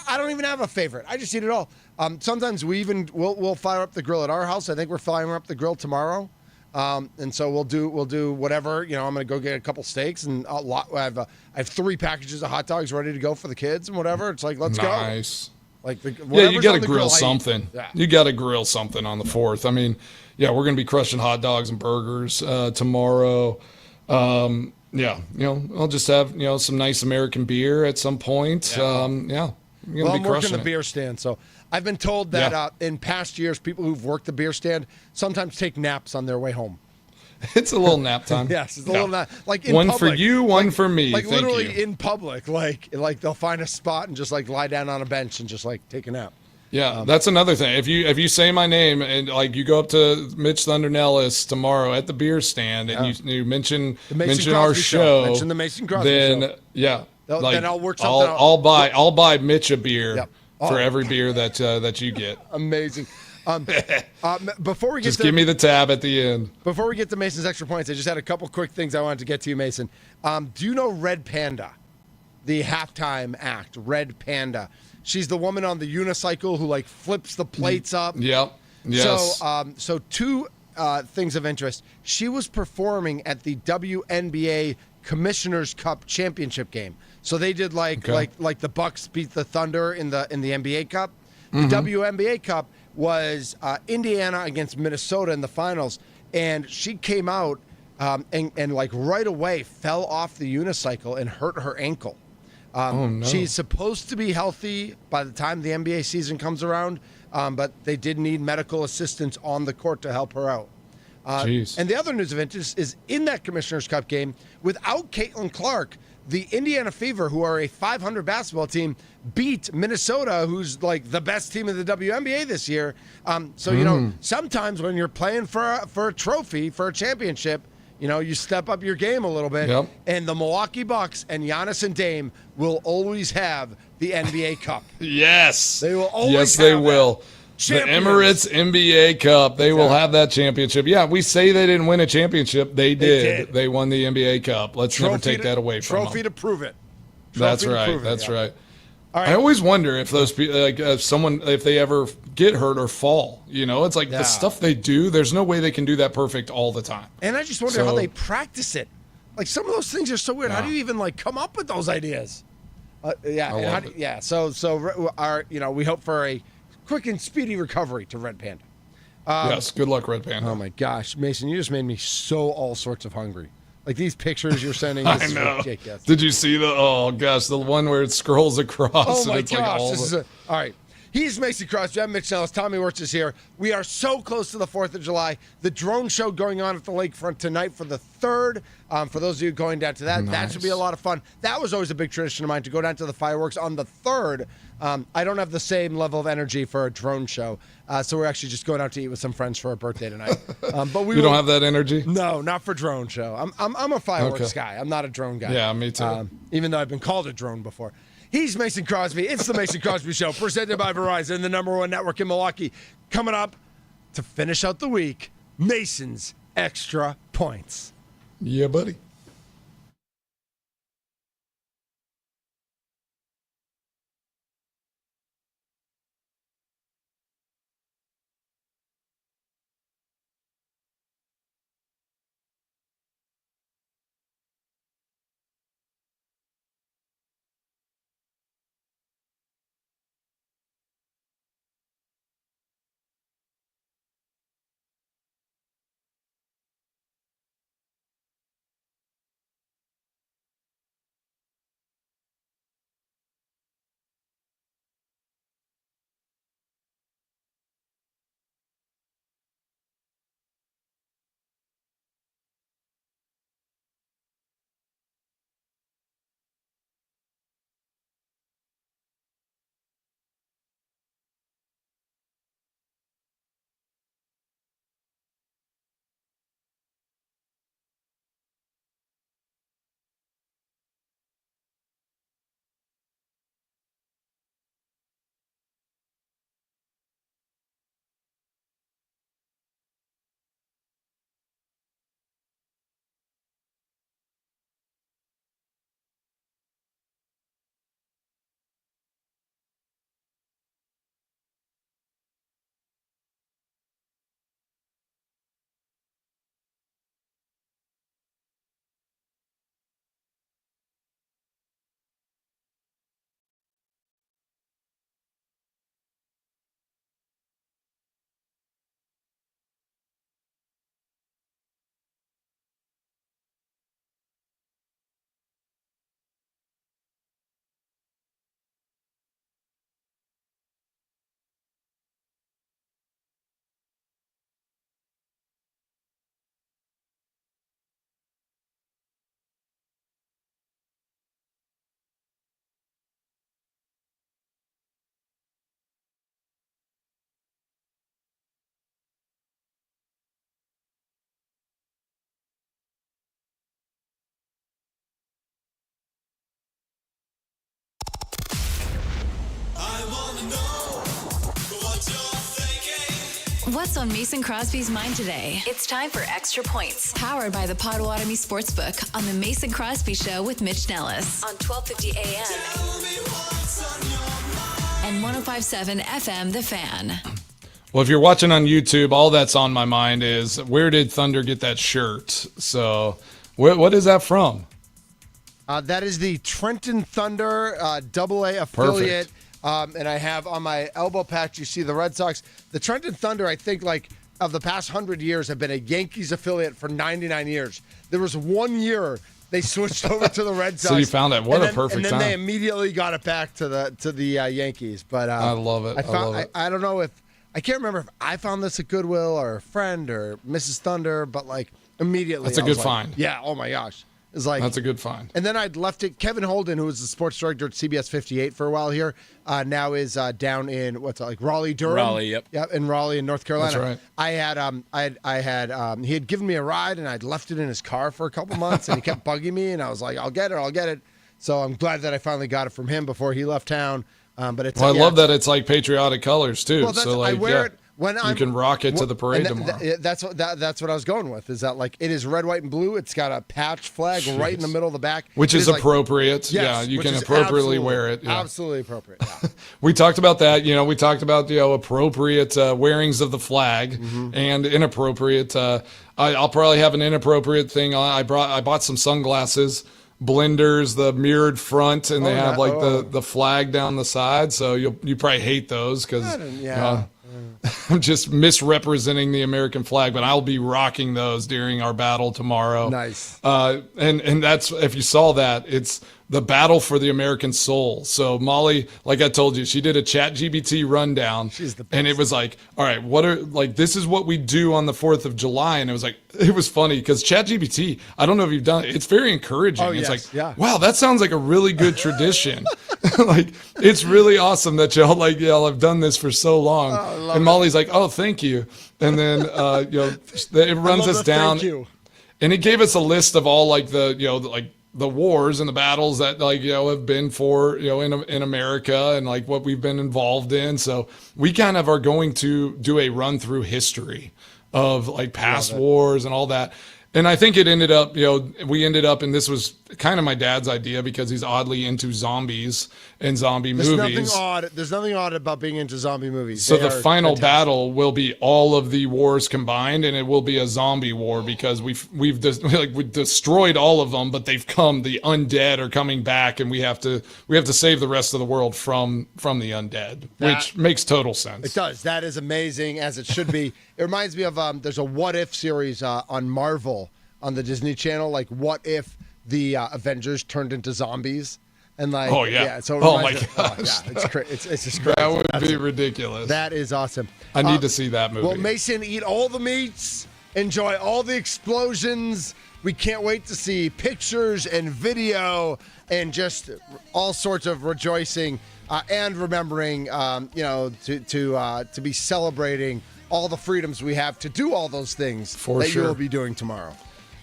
B: I don't even have a favorite. I just eat it all. Sometimes we'll fire up the grill at our house. I think we're firing up the grill tomorrow. And so we'll do whatever. I'm going to go get a couple steaks, and I have 3 packages of hot dogs ready to go for the kids and whatever. It's let's go.
C: Nice.
B: You
C: got to grill something. You got to grill something on the 4th. I mean, we're going to be crushing hot dogs and burgers tomorrow. I'll just have some nice American beer at some point.
B: I'm working the beer stand, so I've been told that in past years, people who've worked the beer stand sometimes take naps on their way home.
C: It's a little nap time.
B: Yes, it's a little nap. In
C: one
B: public,
C: for you, one for me.
B: Thank literally
C: you.
B: In public, they'll find a spot and just lie down on a bench and just take a nap.
C: Yeah, that's another thing. If you say my name and you go up to Mitch Thunder Nells tomorrow at the beer stand and you mention our show,
B: mention the Mason Crosby
C: show.
B: Then I'll work something out.
C: I'll buy Mitch a beer for every beer that you get.
B: Amazing. Before we get
C: just give me the tab at the end.
B: Before we get to Mason's extra points, I just had a couple quick things I wanted to get to you, Mason. Do you know Red Panda, the halftime act? Red Panda. She's the woman on the unicycle who flips the plates up.
C: Yep. Yes.
B: So 2 things of interest. She was performing at the WNBA Commissioner's Cup championship game. So they did like the Bucks beat the Thunder in the NBA Cup. The WNBA Cup was Indiana against Minnesota in the finals, and she came out and right away fell off the unicycle and hurt her ankle.
C: No.
B: She's supposed to be healthy by the time the NBA season comes around, but they did need medical assistance on the court to help her out. And the other news of interest is in that Commissioner's Cup game, without Caitlin Clark, the Indiana Fever, who are a 500 basketball team, beat Minnesota, who's the best team in the WNBA this year. Sometimes when you're playing for a trophy, for a championship, you step up your game a little bit.
C: Yep.
B: And the Milwaukee Bucks and Giannis and Dame will always have the NBA Cup.
C: Yes.
B: They will always
C: Yes,
B: have
C: they will.
B: That.
C: The Emirates NBA Cup. They will have that championship. Yeah, we say they didn't win a championship. They did. They won the NBA Cup. Let's never take that away from them.
B: Trophy to prove it.
C: That's right. That's right. I always wonder if those people, like if they ever get hurt or fall. It's like the stuff they do. There's no way they can do that perfect all the time.
B: And I just wonder how they practice it. Like some of those things are so weird.
C: Yeah.
B: How do you even come up with those ideas?
C: Yeah.
B: So we hope for a quick and speedy recovery to Red Panda.
C: Yes. Good luck, Red Panda.
B: Oh my gosh, Mason, you just made me so all sorts of hungry. Like these pictures you're sending.
C: I know. Did you see the one where it scrolls across?
B: Oh my
C: and it's
B: gosh,
C: all
B: right. He's Mason Crosby. I'm Mitch Nells. Tommy Wirtz is here. We are so close to the 4th of July. The drone show going on at the lakefront tonight for the 3rd. For those of you going down to that, that should be a lot of fun. That was always a big tradition of mine to go down to the fireworks on the 3rd. I don't have the same level of energy for a drone show, so we're actually just going out to eat with some friends for our birthday tonight. But
C: you don't have that energy?
B: No, not for drone show. I'm a fireworks guy. I'm not a drone guy.
C: Yeah, me too.
B: Even though I've been called a drone before. He's Mason Crosby. It's the Mason Crosby Show, presented by Verizon, the #1 network in Milwaukee. Coming up to finish out the week, Mason's Extra Points.
C: Yeah, buddy.
A: What's on Mason Crosby's mind today? It's time for Extra Points, powered by the Potawatomi Sportsbook on the Mason Crosby Show with Mitch Nellis on 1250 AM and 105.7 FM, The Fan.
C: Well, if you're watching on YouTube, all that's on my mind is where did Thunder get that shirt? So what is that from?
B: That is the Trenton Thunder AA affiliate.
C: Perfect.
B: And I have on my elbow patch, you see the Red Sox. The Trenton Thunder, I think, of the past 100 years, have been a Yankees affiliate for 99 years. There was 1 year they switched over to the Red Sox.
C: So you found that. What a perfect
B: time. And then
C: time.
B: they immediately got it back to the Yankees. But
C: I love it.
B: I don't know if I can't remember if I found this at Goodwill or a friend or Mrs. Thunder, but immediately.
C: That's a good find.
B: Yeah. Oh my gosh. It's that's
C: a good find.
B: And then I'd left it. Kevin Holden, who was the sports director at CBS 58 for a while here, now is down in Raleigh, Durham.
D: Raleigh, yep.
B: Yep, in Raleigh, in North Carolina.
C: That's
B: right. He had given me a ride, and I'd left it in his car for a couple months, and he kept bugging me, and I was like, I'll get it. So I'm glad that I finally got it from him before he left town. But it's.
C: I love that it's like patriotic colors too.
B: Well, I wear it
C: You can rock it to the parade tomorrow.
B: That's what I was going with. Is that like it is red, white, and blue? It's got a patch flag right in the middle of the back,
C: which is appropriate.
B: Yes,
C: you can appropriately wear it. Yeah.
B: Absolutely appropriate. Yeah.
C: We talked about that. We talked about appropriate wearings of the flag and inappropriate. I'll probably have an inappropriate thing on. I bought some sunglasses. Blenders, the mirrored front, and they have the flag down the side. So you probably hate those because I'm just misrepresenting the American flag. But I'll be rocking those during our battle tomorrow.
B: Nice.
C: And that's, if you saw that, it's the battle for the American soul. So Molly, like I told you, she did a ChatGPT rundown.
B: She's the best.
C: And it was like, all right, this is what we do on the 4th of July. And it was funny because ChatGPT, I don't know if you've done it. It's very encouraging.
B: Oh,
C: it's
B: yes,
C: wow, that sounds like a really good tradition. It's really awesome that y'all have done this for so long. And Molly's like, oh, thank you. And then, it runs us down.
B: Thank you.
C: And it gave us a list of all the wars and the battles that have been for in America and what we've been involved in. So we kind of are going to do a run through history of past wars and all that. And I think it ended up, and this was kind of my dad's idea because he's oddly into zombies and zombie movies.
B: There's nothing odd about being into zombie movies.
C: So the final battle will be all of the wars combined, and it will be a zombie war because we've destroyed all of them, but the undead are coming back, and we have to save the rest of the world from the undead, which makes total sense.
B: It does. That is amazing, as it should be. It reminds me of there's a What If series on Marvel on the Disney Channel. What if the Avengers turned into zombies? And
C: oh yeah,
B: so
C: my gosh,
B: it's just crazy.
C: That would be ridiculous.
B: That is awesome.
C: I need to see that movie.
B: Well, Mason, eat all the meats, enjoy all the explosions. We can't wait to see pictures and video and just all sorts of rejoicing and remembering, to be celebrating all the freedoms we have to do all those things you will be doing tomorrow.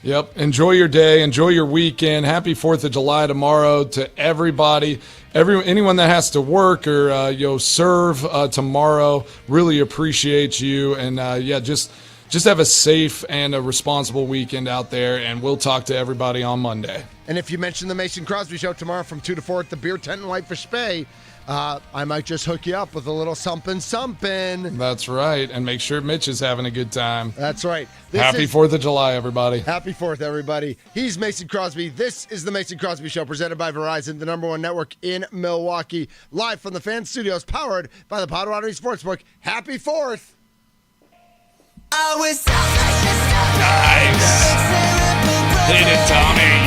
C: Yep. Enjoy your day. Enjoy your weekend. Happy 4th of July tomorrow to everybody. Anyone that has to work or serve tomorrow. Really appreciate you. And just have a safe and a responsible weekend out there. And we'll talk to everybody on Monday.
B: And if you mention the Mason Crosby Show tomorrow from 2 to 4 at the Beer Tent in Whitefish Bay, I might just hook you up with a little something.
C: That's right. And make sure Mitch is having a good time.
B: That's right.
C: Happy 4th of July, everybody.
B: Happy 4th, everybody. He's Mason Crosby. This is the Mason Crosby Show, presented by Verizon, the #1 network in Milwaukee. Live from the Fan Studios, powered by the Potawatomi Sportsbook. Happy 4th.
C: Nice. Hit it, Tommy.